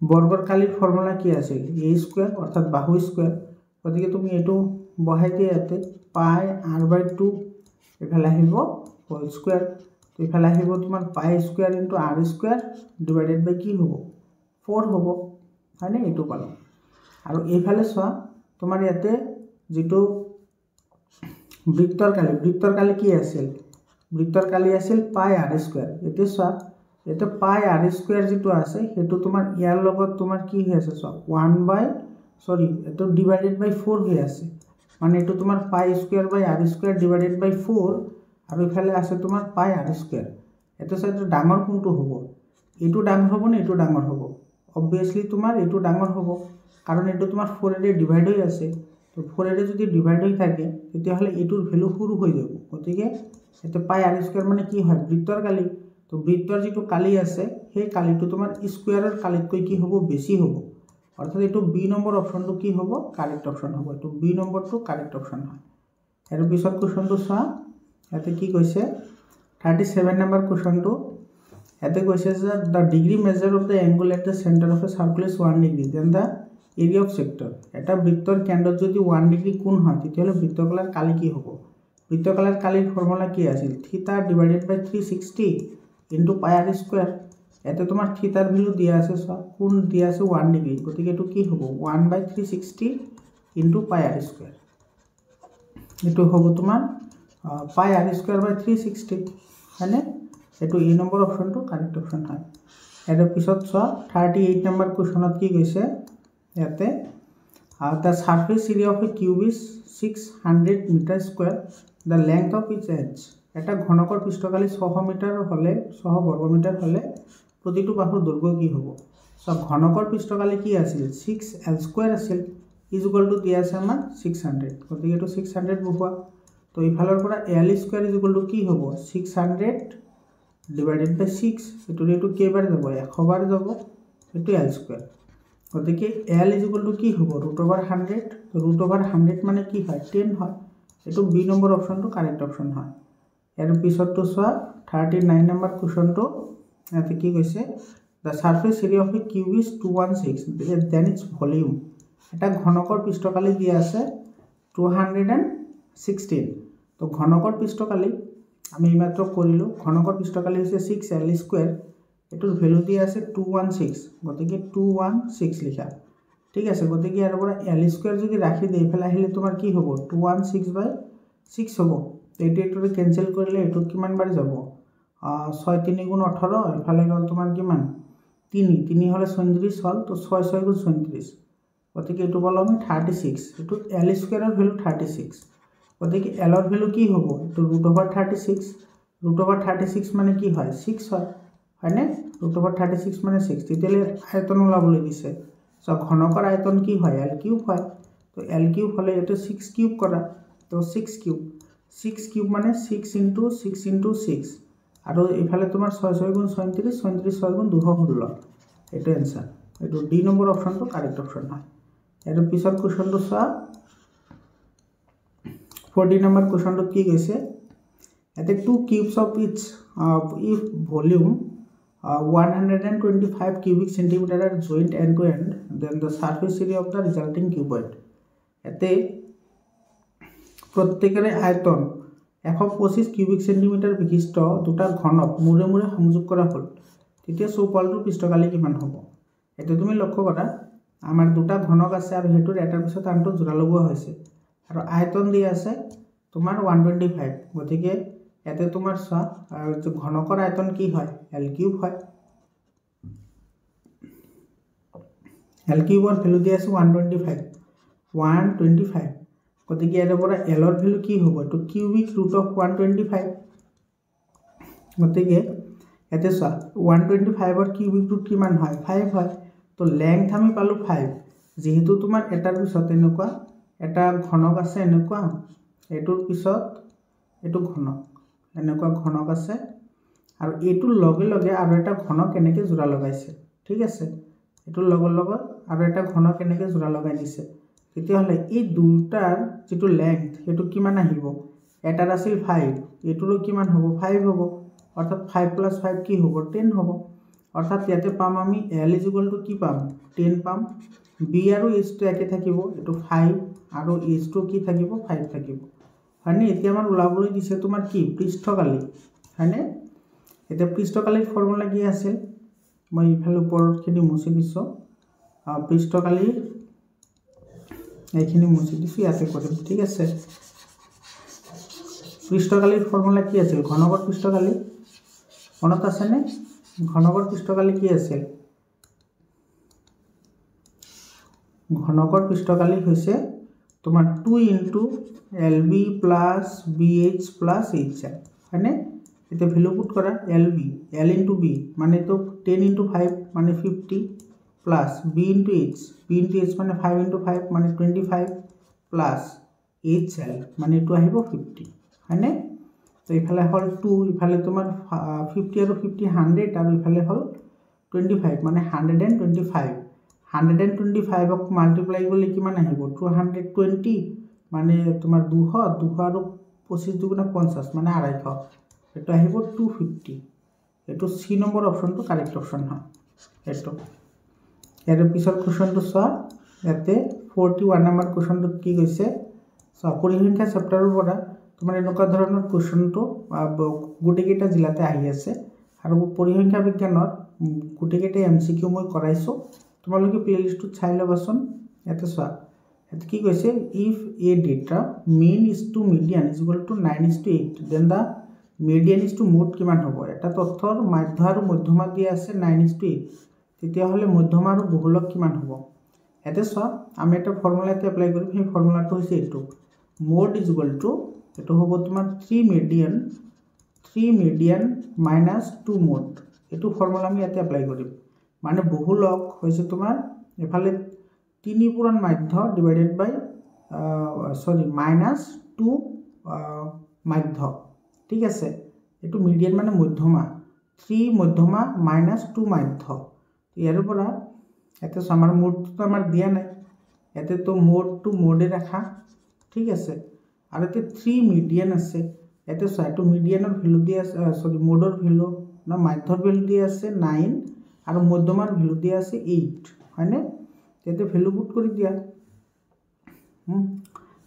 বৰ্গৰ কালিৰ ফৰ্মুলা কি আছিল, a² অৰ্থাৎ বাহু স্কুৱেৰ। গতিকে তুমি এইটো বহাই দিয়া ইয়াতে πr/2 এইফালে আহিব হোল স্কুৱেৰ, তো এইফালে আহিব তোমাৰ π² ইনটু r² ডিভাইডেড বাই কি হ'ব 4 হ'ব হয়নে, এইটো পালোঁ। আৰু এইফালে চোৱা তোমাৰ ইয়াতে যিটো বৃত্তৰ কালি কি আছিল, বৃত্তৰ কালি আছিল πr²। এতিয়া চোৱা এইটো πr² যিটো আছে সেইটো তোমাৰ ইয়াৰ লগত তোমাৰ কি হৈ আছে চোৱা এইটো ডিভাইডেড বাই 4 হৈ আছে, মানে এইটো তোমাৰ π²/r² ডিভাইডেড বাই 4, আৰু ইফালে আছে তোমাৰ πr²। এইটো চাইটো ডাঙৰ কোনটো হ'ব, এইটো ডাঙৰ হ'ব নে এইটো ডাঙৰ হ'ব, অবভিয়াছলি তোমাৰ এইটো ডাঙৰ হ'ব, কাৰণ এইটো তোমাৰ 4এৰে ডিভাইড হৈ আছে। তো 4এৰে যদি ডিভাইড হৈ থাকে তেতিয়াহ'লে এইটোৰ ভেলু সৰু হৈ যাব। গতিকে এইটো πr² মানে কি হয়, বৃত্তৰ কালি। তো বৃত্তৰ যিটো কালি আছে সেই কালিটো তোমাৰ স্কুৱেৰৰ কালিতকৈ কি হ'ব, বেছি হ'ব, অৰ্থাৎ এইটো বি নম্বৰ অপশ্যনটো কি হ'ব, কাৰেক্ট অপশ্যন হ'ব। এইটো বি নম্বৰটো কাৰেক্ট অপশ্যন হয়। ইয়াৰ পিছত কুৱেশ্যনটো চোৱা, ইয়াতে কি কৈছে 37 নম্বৰ কুৱেশ্যনটো, ইয়াতে কৈছে যে the degree measure of the angle at the centre of a circle is 1 degree then the area of sector. এটা বৃত্তৰ কেন্দ্ৰত যদি 1 ডিগ্ৰী কোণ হয় তেতিয়াহ'লে বৃত্তকলাৰ কালি কি হ'ব। বৃত্তকলাৰ কালিৰ ফৰ্মুলা কি আছিল, থিটা ডিভাইডেড বাই 360 ইনটু πr²। ইয়াতে তোমাৰ থিটাৰ ভেলু দিয়া আছে, চোৱা কোণ দিয়া আছে 1 ডিগ্ৰী, গতিকে এইটো কি হ'ব 1/360 ইনটু πr²। এইটো হ'ব তোমাৰ πr²/360 হয়নে, এইটো এ নম্বৰ অপশ্যনটো কাৰেক্ট অপশ্যন হয়। ইয়াৰ পিছত চোৱা 38 নম্বৰ কুৱেশ্যনত কি কৈছে, ইয়াতে the surface area of a cube is 600 metre square, the length of its edge. এটা ঘনকৰ পৃষ্ঠকালি 600 বৰ্গমিটাৰ হ'লে প্ৰতিটো বাহুৰ দৈৰ্ঘ্য কি হ'ব। চ' ঘনকৰ পৃষ্ঠকালি কি আছিল 6l² আছিল, ইজ ইকুৱেল টু দিয়া আছে আমাৰ 600, গতিকে এইটো 600 বহুৱা। তো ইফালৰ পৰা l² ইজ ইকুৱেল টু কি হ'ব 600 ডিভাইডেড বাই 6, এইটো কেইবাৰ যাব 100 বাৰ যাব, এইটো l²। গতিকে l ইজ ইকুৱেল টু কি হ'ব √100, √100 মানে কি হয় 10 হয়, এইটো বি নম্বৰ অপশ্যনটো কাৰেক্ট অপশ্যন হয়। ইয়াৰ পিছতটো চোৱা 39 নম্বৰ কুৱেশ্যনটো, ইয়াতে কি কৈছে the surface area of a cube is 216 then its volume. এটা ঘনকৰ পৃষ্ঠকালি দিয়া আছে 216। তো ঘনকৰ পৃষ্ঠকালি আমি এইমাত্ৰ কৰিলোঁ, ঘনকৰ পৃষ্ঠকালি হৈছে 6l², এইটোৰ ভেলু দিয়া আছে 216, গতিকে 216 লিখা, ঠিক আছে। গতিকে ইয়াৰ পৰা l² যদি ৰাখি দিয়ে এইফালে আহিলে তোমাৰ কি হ'ব 216/6 হ'ব। এইটো কেঞ্চেল কৰিলে এইটো কিমান বাৰ যাব 6 3 গুণ 18, এইফালে গ'ল তোমাৰ কিমান 3 হ'লে 34 হ'ল, তো 6 6 গুণ 34, গতিকে এইটো পালোঁ আমি 36। এইটো l² ভেলু 36, গতিকে এলৰ ভেলু কি হ'ব এইটো √36, √36 মানে কি হয় 6 হয় হয়নে, √36 মানে 6। তেতিয়াহ'লে আয়তন ওলাবলৈ দিছে, চ' ঘনকৰ আয়তন কি হয় l³ হয়, তো l³ হ'লে এইটো 6³ কৰা, তো 6³ মানে 6 × 6 আৰু এইফালে তোমাৰ 6 6 গুণ 36, 6 গুণ 216, এইটো এনচাৰ। এইটো ডি নম্বৰ অপশ্যনটো কাৰেক্ট অপশ্যন হয়। ইয়াৰ পিছত কোৱেশ্যনটো চোৱা 40 নম্বৰ কোৱেশ্যনটো কি কৈছে ইয়াতে 2 cubes of each if volume 125 cubic centimeter are joined end to end then the surface area of the resulting cuboid ইয়াতে প্ৰত্যেকৰে আয়তন 125 কিউবিক সেন্টিমিটাৰ বিশিষ্ট দুটা ঘনক মুৰে মুৰে সংযোগ কৰা হ'ল তেতিয়া চৌপালটোৰ পৃষ্ঠকালি কিমান হ'ব এটা তুমি লক্ষ্য কৰা আমাৰ দুটা ঘনক আছে আৰু হেতুৰ এটাৰ পিছত আনটো জোৰা লগোৱা হৈছে আৰু আয়তন দি আছে তোমাৰ 125 গতিকে এতে তোমাৰ চোৱা যে ঘনকৰ আয়তন কি হয় L কিউব হয় L কিউবৰ ভ্যালু দি আছে 125 গতিকে এৰ পৰা L ৰ ভ্যালু কি হ'ব তো কিউবিক ৰুট অফ 125 গতিকে এতে চোৱা 125 ৰ কিউবিক ৰুট কিমান হয় 5 হয় তো লেংথ আমি পালো 5 যেহেতু তোমাৰ এটাৰ পিছত এনেকুৱা এটা ঘনক আছে এনেকুৱা এটোৰ পিছত এটো ঘনক এনেকুৱা ঘনক আছে আৰু এটোৰ লগে লগে আৰু এটা ঘনক এনেকে জোৰা লগাইছে ঠিক আছে এটোৰ লগে লগে আৰু এটা ঘনক এনেকে জোৰা লগাই দিছে তেতিয়াহলে এই দুটাৰ যেটো লেংথ হেতু কিমান আহিব এটাৰ আছিল 5 এটোৰো কিমান হ'ব 5 হ'ব অৰ্থাৎ 5 + 5 কি হ'ব 10 হ'ব অৰ্থাৎ ইয়াতে পাম আমি L = কি পাম 10 পাম B আৰু H টো একে থাকিব এটো 5 আৰু H টো কি থাকিব 5 থাকিব মানে এতিয়া আমাৰ উলাবলৈ দিছে তোমাৰ কি পৃষ্ঠকালি মানে এটা পৃষ্ঠকালিৰ ফৰ্মুলা কি আছিল মই ইফালে ওপৰখিনি মুছি দিছো পৃষ্ঠকালি এইখিনি মুছি দিছো ইয়াতে কৰিম ঠিক আছে পৃষ্ঠকালিৰ ফৰ্মুলা কি আছিল ঘনকৰ পৃষ্ঠকালি মনত আছে নে ঘনকৰ পৃষ্ঠকালি কি আছিল ঘনকৰ পৃষ্ঠকালি হৈছে তোমাৰ 2 * LB + BH + HL মানে এটা ভ্যালু পুট কৰা LB L * B মানে তো 10 * 5 মানে 50 plus B * H মানে 5 * 5 মানে 25 plus HL মানে এটো আহিব 50 হয়নে তো ইফালে হল 2 ইফালে তোমাৰ 50 আৰু 50 100 আৰু ইফালে হল 25 মানে 125 125 ক মাল্টিপ্লাই কৰিলে কিমান আহিব 220 মানে তোমাৰ 200 200 আৰু 25 দুগুণা 50 মানে 250 এটো আহিব 250 এটো সি নম্বৰ অপশনটো কাৰেক্ট অপশন হয় এটো এৰ পিছৰ কোৱেশ্যনটো চোৱা ইয়াতে 41 নম্বৰ কোৱেশ্যনটো কি কৈছে সো পৰিসংখ্যা চেপ্টাৰৰ পৰা তোমাৰ এনেকুৱা ধৰণৰ কোৱেশ্যনটো গুটেকেটা জিলাতে আহি আছে আৰু পৰিসংখ্যা বিজ্ঞানৰ গুটেকেটা এমসিকিউ মই কৰাইছো তোমালোকে প্লেলিস্টত চাই লবাচোন ইয়াতে চোৱা এত কি কৈছে if a data mean is to median is equal to 9:8 then the median is to mode কিমান হ'ব এটা তথ্যৰ মাধ্য আৰু মধ্যমা দিয়া আছে 9:8 তেতিয়া হলে মধ্যমা আৰু বহুলক কিমান হ'ব এতে চোৱা আমি এটা ফৰ্মুলাতে এপ্লাই কৰিম সেই ফৰ্মুলাটো হৈছে এটো mode is equal to এটো হ'ব তোমাৰ 3 median minus 2 mode এটো ফৰ্মুলা আমি ইয়াতে এপ্লাই কৰিম মানে বহুলক হৈছে তোমাৰ এফালে 3 পূৰণ মাধ্য ডিভাইডেড বাই minus 2 মাধ্য ঠিক আছে এটো মিডিয়ান মানে মধ্যমা 3 মধ্যমা minus 2 মাধ্য ইয়াৰ পৰা এতে আমাৰ মোডটো আমাৰ দিয়া নাই এতে তো মোড টু মোডে ৰাখা ঠিক আছে আৰ এতে 3 মিডিয়ান আছে এতে সাইটো মিডিয়ানৰ ভ্যালু দিয়া আছে মোডৰ ভ্যালু না মাধ্যৰ ভ্যালু দিয়া আছে 9 আৰ মধ্যমাৰ ভ্যালু দিয়া আছে 8 হয়নে এতে ভ্যালু পুট কৰি দিয়া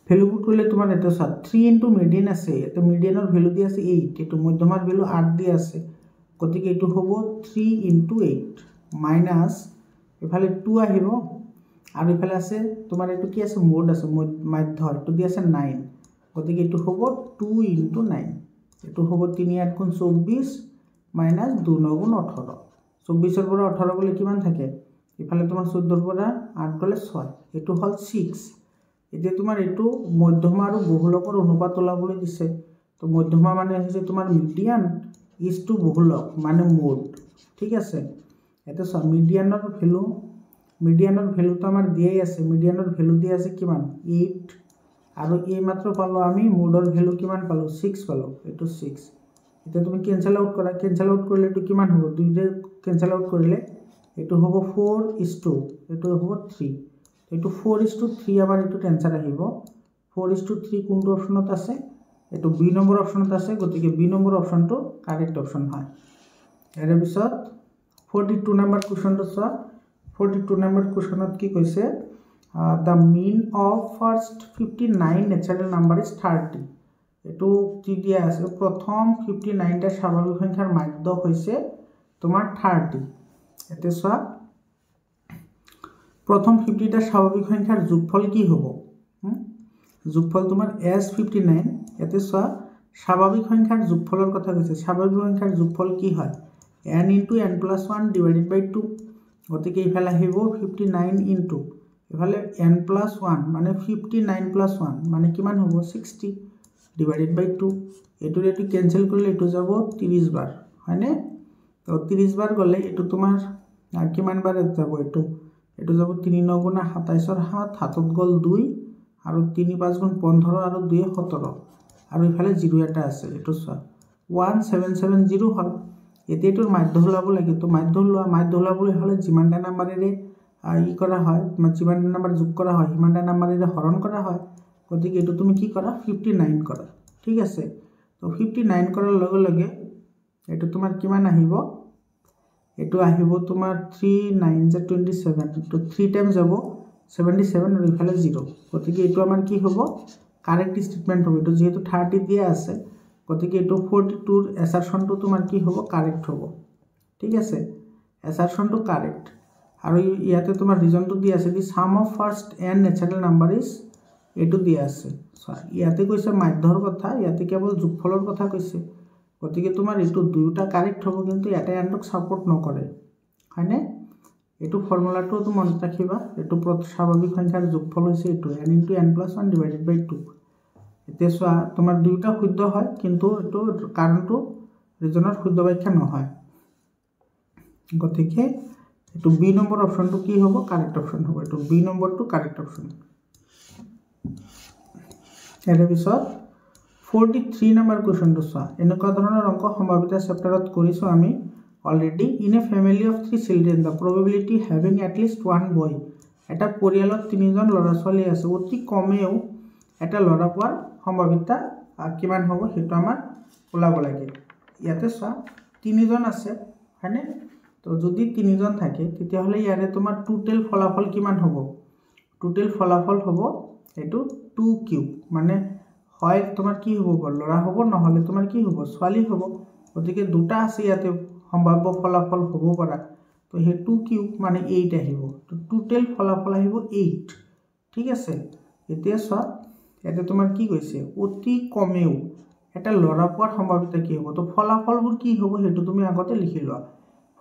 ভ্যালু পুট কৰিলে তোমাৰ এতে 3 * মিডিয়ান আছে এতে মিডিয়ানৰ ভ্যালু দিয়া আছে 8 এটো মধ্যমাৰ ভ্যালু 8 দিয়া আছে গতিকে এটো হ'ব 3 * 8 মাইনাস এফালে 2 আহিব আৰু এফালে আছে তোমাৰ এটো কি আছে মোড আছে মাধ্য এটো দি আছে 9 গতিকে এটো হ'ব 2 * 9 এটো হ'ব 3 * 8 = 24 মাইনাস 2 * 9 = 18 24 এর পৰা 18 গলে কিমান থাকে এফালে তোমাৰ 14 এৰ পৰা 8 গলে 6 এটো হল 6 এতিয়া তোমাৰ এটো মধ্যমা আৰু বহুলকৰ অনুপাত ওলাবলৈ দিছে তো মধ্যমা মানে হৈছে তোমাৰ মিডিয়ান ইজ টু বহুলক মানে মোড ঠিক আছে এটা সব মিডিয়ানৰ ভ্যালু তো আমাৰ দিয়াই আছে মিডিয়ানৰ ভ্যালু দিয়া আছে কিমান 8 আৰু এই মাত্ৰ পালো আমি মোডৰ ভ্যালু কিমান পালো 6 পালো এটো 6 এটা তুমি ক্যান্সেল আউট কৰিলে এটো কিমান হ'ব 2 ৰে ক্যান্সেল আউট কৰিলে এটো হ'ব 4:2 এটো হ'ব 3 এইটো 4:3 আমাৰ এইটো এনসাৰ আহিব 4:3 কোনটো অপশনত আছে এইটো বি নম্বৰ অপশনত আছে গতিকে বি নম্বৰ অপশনটো কাৰেক্ট অপশন হয় এৰ পিছত 42 নম্বৰ কোৱেশ্চনটো চোৱা 42 নম্বৰ কোৱেশ্চনত কি কৈছে the mean of first 59 natural number is 30 এটো কি দিয়া আছে প্ৰথম 59 টা স্বাভাৱিক সংখ্যাৰ মাধ্য হৈছে তোমাৰ 30 এতে চোৱা প্ৰথম 50 টা স্বাভাবিক সংখ্যাৰ যোগফল কি হ'ব যোগফল তোমাৰ s59 এতে চোৱা স্বাভাবিক সংখ্যাৰ যোগফলৰ কথা কৈছে স্বাভাবিক সংখ্যার যোগফল কি হয় n * n + 1 / 2 গতিকে ইফালে আহিব 59 ইনটু ইফালে n + 1 মানে 59 + 1 মানে কিমান হ'ব 60 / 2 এটো এটো ক্যান্সেল কৰিলে এটো যাব 30 বাৰ হয়নে তো 30 বাৰ গলে এটো তোমাৰ কিমান বাৰ যাব এটো এটো যাব 3 9 গুণা 27 ৰ 7 হাতত গল 2 আৰু 3 5 গুণ 15 আৰু 2 17 আৰু ইফালে 0 এটা আছে এটো চোৱা 1770 হল এতেটোৰ মাধ্য ওলাব লাগে তো মাধ্য ওলাবলৈ হলে যিমানটা নম্বৰেৰে ই কৰা হয় যিমানটা নম্বৰ যোগ কৰা হয় সিমানটা নম্বৰেৰে হৰণ কৰা হয় গতিকে এটো তুমি কি কৰা 59 কৰা ঠিক আছে তো 59 কৰাৰ লগে লগে এটো তোমাৰ কিমান আহিব এটো আহিব তোমাৰ 3 9 27 তো 3 টাইম যাব 77 আৰু ইফালে 0 গতিকে এটো আমাৰ কি হ'ব কারেক্ট স্টেটমেন্ট হ'ব এটো যেহেতু 30 দিয়া আছে গতিকে এটো 42 ৰ এসাৰশনটো তোমাৰ কি হ'ব কাৰেক্ট হ'ব ঠিক আছে এসাৰশনটো কাৰেক্ট আৰু ইয়াতে তোমাৰ ৰিজনটো দিয়া আছে the sum of first n natural number is এটো দিয়া আছে ইয়াতে কৈছে মাধ্যৰ কথা ইয়াতে কেৱল যোগফলৰ কথা কৈছে গতিকে তোমাৰ এটো দুটা কাৰেক্ট হ'ব কিন্তু এটা এন্ডক সাপোৰ্ট নকৰে হয়নে এটো ফৰ্মুলাটো তো মনত ৰাখিবা এটো স্বাভাৱিক সংখ্যাৰ যোগফল হৈছে এটো n * n + 1 / 2 এতে চোৱা তোমাৰ দুটা শুদ্ধ হয় কিন্তু এটো কাৰণটো ৰিজনৰ শুদ্ধ ব্যাখ্যা নহয় গতিকে এটো বি নম্বৰ অপশনটো কি হ'ব কাৰেক্ট অপশন হ'ব এটো বি নম্বৰটো কাৰেক্ট অপশন এৰ পিছত 43 নম্বৰ কোৱেশ্চনটো চোৱা এনেকুৱা ধৰণৰ অংক সম্ভাৱিত চেপ্টাৰত কৰিছো আমি already in a family of 3 children the probability having at least one boy এটা পৰিয়ালত তিনিজন ল'ৰা ছোৱালী আছে অতি কমেও এটা ল'ৰা পোৱাৰ সম্ভাৱিতা কিমান হ'ব হেতু আমাৰ ওলাব লাগে ইয়াতে চোৱা তিনিজন আছে হয়নে তো যদি তিনিজন থাকে তেতিয়া হলে ইয়াৰে তোমাৰ টোটাল ফলাফল কিমান হ'ব টোটাল ফলাফল হ'ব এটো 2 কিউব মানে হয় তোমাৰ কি হ'ব ল'ৰা হ'ব নহলে তোমাৰ কি হ'ব ছোৱালী হ'ব গতিকে দুটা আছে ইয়াতে সম্ভাব্য ফলাফল হ'ব পৰা তো হে 2 কিউব মানে 8 আহিব তো টোটাল ফলাফল আহিব 8 ঠিক আছে এতিয়া চোৱা এতে তোমাৰ কি কৈছে অতি কমেও এটা ল'ৰা পোৱাৰ সম্ভাৱিতা কি হ'ব তো ফলাফলবোৰ কি হ'ব হেতু তুমি আগতে লিখি লোৱা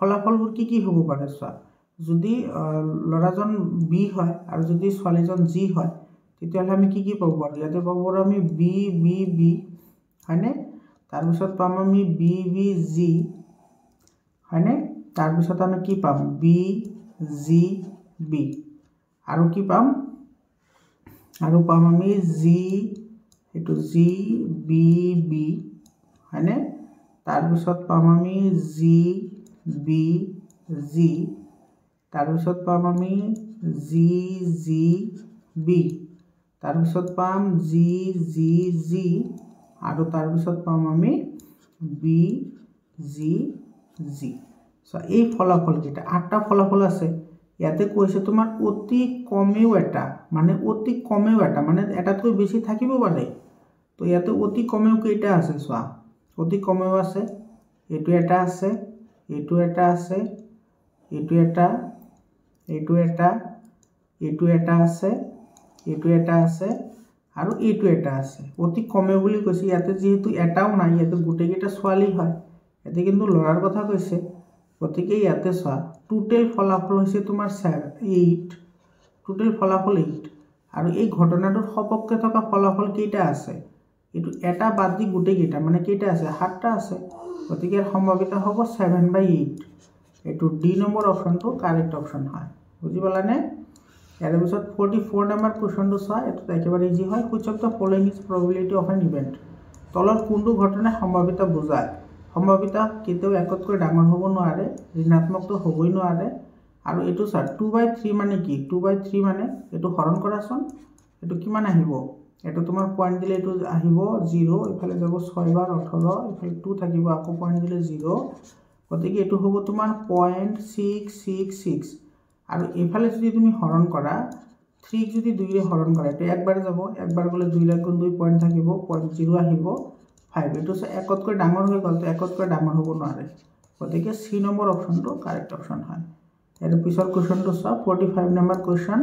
ফলাফলবোৰ কি হ'ব পাৰে চোৱা যদি ল'ৰাজন বি হয় আৰু যদি ছোৱালীজন জি হয় তেতিয়াহলে আমি কি পাব পাৰো ইয়াতে পাব পাৰো আমি বি বি বি হয়নে তাৰ পিছত পাম আমি বি বি জি হয়নে তাৰ পিছত আমি কি পাম বি জি বি আৰু কি পাম আৰু পাম আমি জি এটো জি বি বি হয়নে তাৰ পিছত পাম আমি জি বি জি তাৰ পিছত পাম আমি জি জি বি তাৰ পিছত পাম জি জি জি আৰু তাৰ পিছত পাম আমি বি জি জি সো এই ফলাফল কিটা আটটা ফলাফল আছে ইয়াতে কৈছে তোমাৰ অতি কমেও এটা মানে এটাতকৈ বেছি থাকিব পাৰে তো ইয়াতে অতি কমেও কেইটা আছে চোৱা অতি কমেও আছে এটো এটা আছে এটো এটা আছে এটো এটা এটো এটা এটো এটা আছে এটো এটা আছে আৰু এটো এটা আছে অতি কমেও বুলি কৈছে ইয়াতে যেহেতু এটাও নাই ইয়াতে গুটেকেটা ছোৱালী হয় এতে কিন্তু লৰাৰ কথা কৈছে গতিকে ইয়াতে চোৱা টোটাল ফলাফল হৈছে তোমাৰ 8 টোটাল ফলাফল 8 আৰু এই ঘটনাটোৰ সপক্ষে থকা ফলাফল কেইটা আছে এটো এটা বাদ দি গুটেকেটা মানে কেইটা আছে 7টা আছে গতিকে সম্ভাৱিতা হ'ব 7/8 এটো ডি নম্বৰ অপশনটো কাৰেক্ট অপশন হয় বুজি পালানে ইয়াৰ পিছত 44 নম্বৰ কোৱেশ্চনটো চোৱা এটো একেবাৰে ইজি হয় which of the following is probability of an event তলৰ কোনটো ঘটনা সম্ভাৱিতা বুজায় সম্ভাৱিতা কেতিয়াও একতকৈ ডাঙৰ হ'ব নোৱাৰে ঋণাত্মক তো হ'বই নোৱাৰে আৰু এইটো স্যাৰ 2/3 মানে কি 2/3 মানে এইটো হৰণ কৰাচোন এইটো কিমান আহিব এইটো তোমাৰ পয়েন্ট দিলে এইটো আহিব 0 ইফালে যাব 6 বাৰ 18 ইফালে 2 থাকিব আকৌ পয়েন্ট দিলে 0 গতিকে এইটো হ'ব তোমাৰ 0.666 আৰু ইফালে যদি তুমি হৰণ কৰা 3 যদি 2 ৰে হৰণ কৰা এটা একবাৰ যাব একবাৰ গলে 2 লাখ গুণ 2 পয়েন্ট থাকিব 0.0 আহিব 5 এটো একতকৈ ডাঙৰ হৈ গল তো একতকৈ ডাঙৰ হ'ব নোৱাৰে গতিকে সি নম্বৰ অপশনটো কাৰেক্ট অপশন হয় এৰ পিছৰ কোৱেশ্চনটো চোৱা 45 number question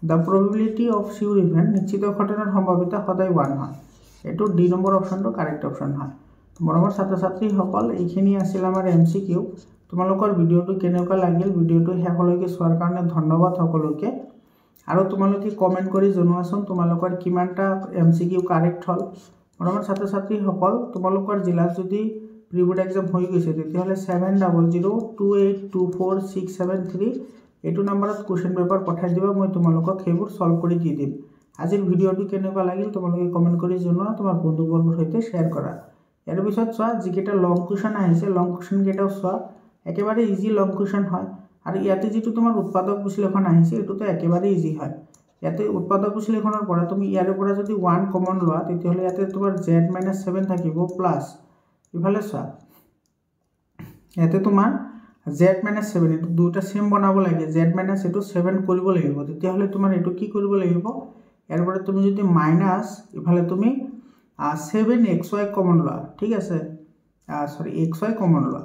The probability of sure event নিশ্চিত ঘটনাৰ সম্ভাৱিতা সদায় 1 হয় এটো ডি নম্বৰ অপশনটো কাৰেক্ট অপশন হয় মৰমৰ ছাত্ৰ ছাত্ৰী সকল এইখিনি আছিল আমাৰ এমসিকিউ তোমালোকৰ ভিডিওটো কেনেকুৱা লাগিল ভিডিওটো শেষলৈকে চোৱাৰ কাৰণে ধন্যবাদ সকলোকে আৰু তোমালোকে কমেন্ট কৰি জনোৱাচোন তোমালোকৰ কিমানটা এমসিকিউ কাৰেক্ট হল মৰমৰ ছাত্ৰ ছাত্ৰী সকল তোমালোকৰ জিলাত যদি প্ৰি বোৰ্ড এক্সাম হৈ গৈছে তেতিয়াহলে 7002824673 এটো নম্বৰত কোৱেশ্চন পেপাৰ পঠাই দিবা মই তোমালোকক হেবোৰ সলভ কৰি দি দিম আজিৰ ভিডিওটো কেনেকুৱা লাগিল তোমালোকে কমেন্ট কৰি জনোৱা তোমাৰ বন্ধুবৰ্গৰ সৈতে শেয়াৰ কৰা এৰ পিছত চোৱা যিকেটা লং কোৱেশ্চন আহিছে লং কোৱেশ্চন কেটাও চোৱা একেবাৰে ইজি লং কোৱেশ্চন হয় আৰু ইয়াতে যেটো তোমাৰ উৎপাদক বিশ্লেষণ আহিছে এটোতে একেবাৰে ইজি হয় ইয়াতে উৎপাদক বিশ্লেষণৰ পৰা তুমি ইয়াৰ পৰা যদি 1 কমন লোৱা তেতিয়াহলে ইয়াতে তোমাৰ z - 7 থাকিব প্লাস ইফালে চোৱা ইয়াতে তোমাৰ z - 7 এটো দুটা সেম বনাব লাগে z - এটো 7 কৰিব লাগিব তেতিয়াহলে তোমাৰ এটো কি কৰিব লাগিব ইয়াৰ পৰা তুমি যদি মাইনাস ইফালে তুমি 7xy কমন লোৱা ঠিক আছে সৰি xy কমন লোৱা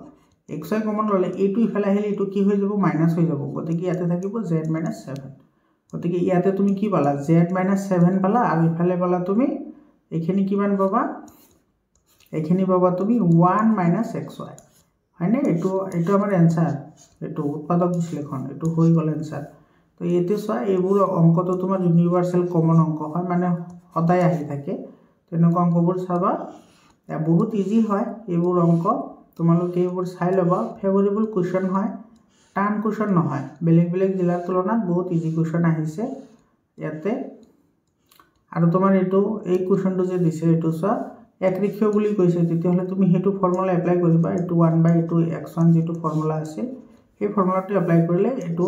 xy কমন ললে এটো ইফালে আহিলে এটো কি হৈ যাব মাইনাস হৈ যাব গতিকে ইয়াতে থাকিব z - 7 গতিকে ইয়াতে তুমি কি পালা z - 7 পালা আৰু ইফালে পালা তুমি এখিনি কিমান পাবা এখিনি পাবা তুমি 1 - xy হয়নে এটো আমাৰ आंसर এটো উৎপাদক বিশ্লেষণ এটো হৈ গল आंसर তো এতে চোৱা এইবোৰ অঙ্কটো তোমাৰ ইউনিভাৰ্সাল কমন অঙ্ক হয় মানে সদায় আহি থাকে তেনেকুৱা অঙ্কবোৰ চাবা বহুত ইজি হয় এইবোৰ অঙ্ক তোমালোকে এইবোৰ চাই লবা ফেভৰেবল কোৱেশ্চন হয় টান কোৱেশ্চন নহয় বেলেগ বেলেগ জিলাৰ তুলনাত বহুত ইজি কোৱেশ্চন আহিছে ইয়াতে আৰু তোমাৰ এটো এই কোৱেশ্চনটো যে দিছে এটো চোৱা একৰেখীয় বুলি কৈছে তেতিয়াহলে তুমি হেতু ফৰ্মুলা এপ্লাই কৰিবা এটো 1/2 x1 যেটো ফৰ্মুলা আছে এই ফৰ্মুলাটো এপ্লাই কৰিলে এটো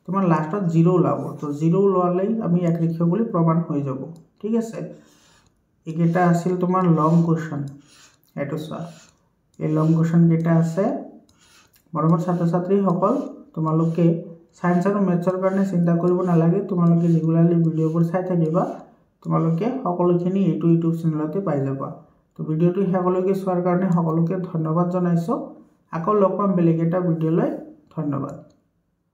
তোমাৰ লাষ্টত 0 ওলাব তো 0 ওলালেই আমি একৰেখীয় বুলি প্ৰমাণ হৈ যাব ঠিক আছে একেটা আছিল তোমাৰ লং কোৱেশ্চন এটো চোৱা এই লং কোৱেশ্চন কেটা আছে মৰমৰ ছাত্ৰ ছাত্ৰী সকল তোমালোকে সায়েন্স আৰু মেথছৰ কাৰণে চিন্তা কৰিব নালাগে তোমালোকে ৰেগুলাৰলি ভিডিওবোৰ চাই থাকিবা তোমালোকে সকলোখিনি এইটো ইউটিউব চেনেলতে পাই যাবা তো ভিডিওটো শেষলৈকে চোৱাৰ কাৰণে সকলোকে ধন্যবাদ জনাইছো আকৌ লগ পাম বেলেগ এটা ভিডিওলৈ ধন্যবাদ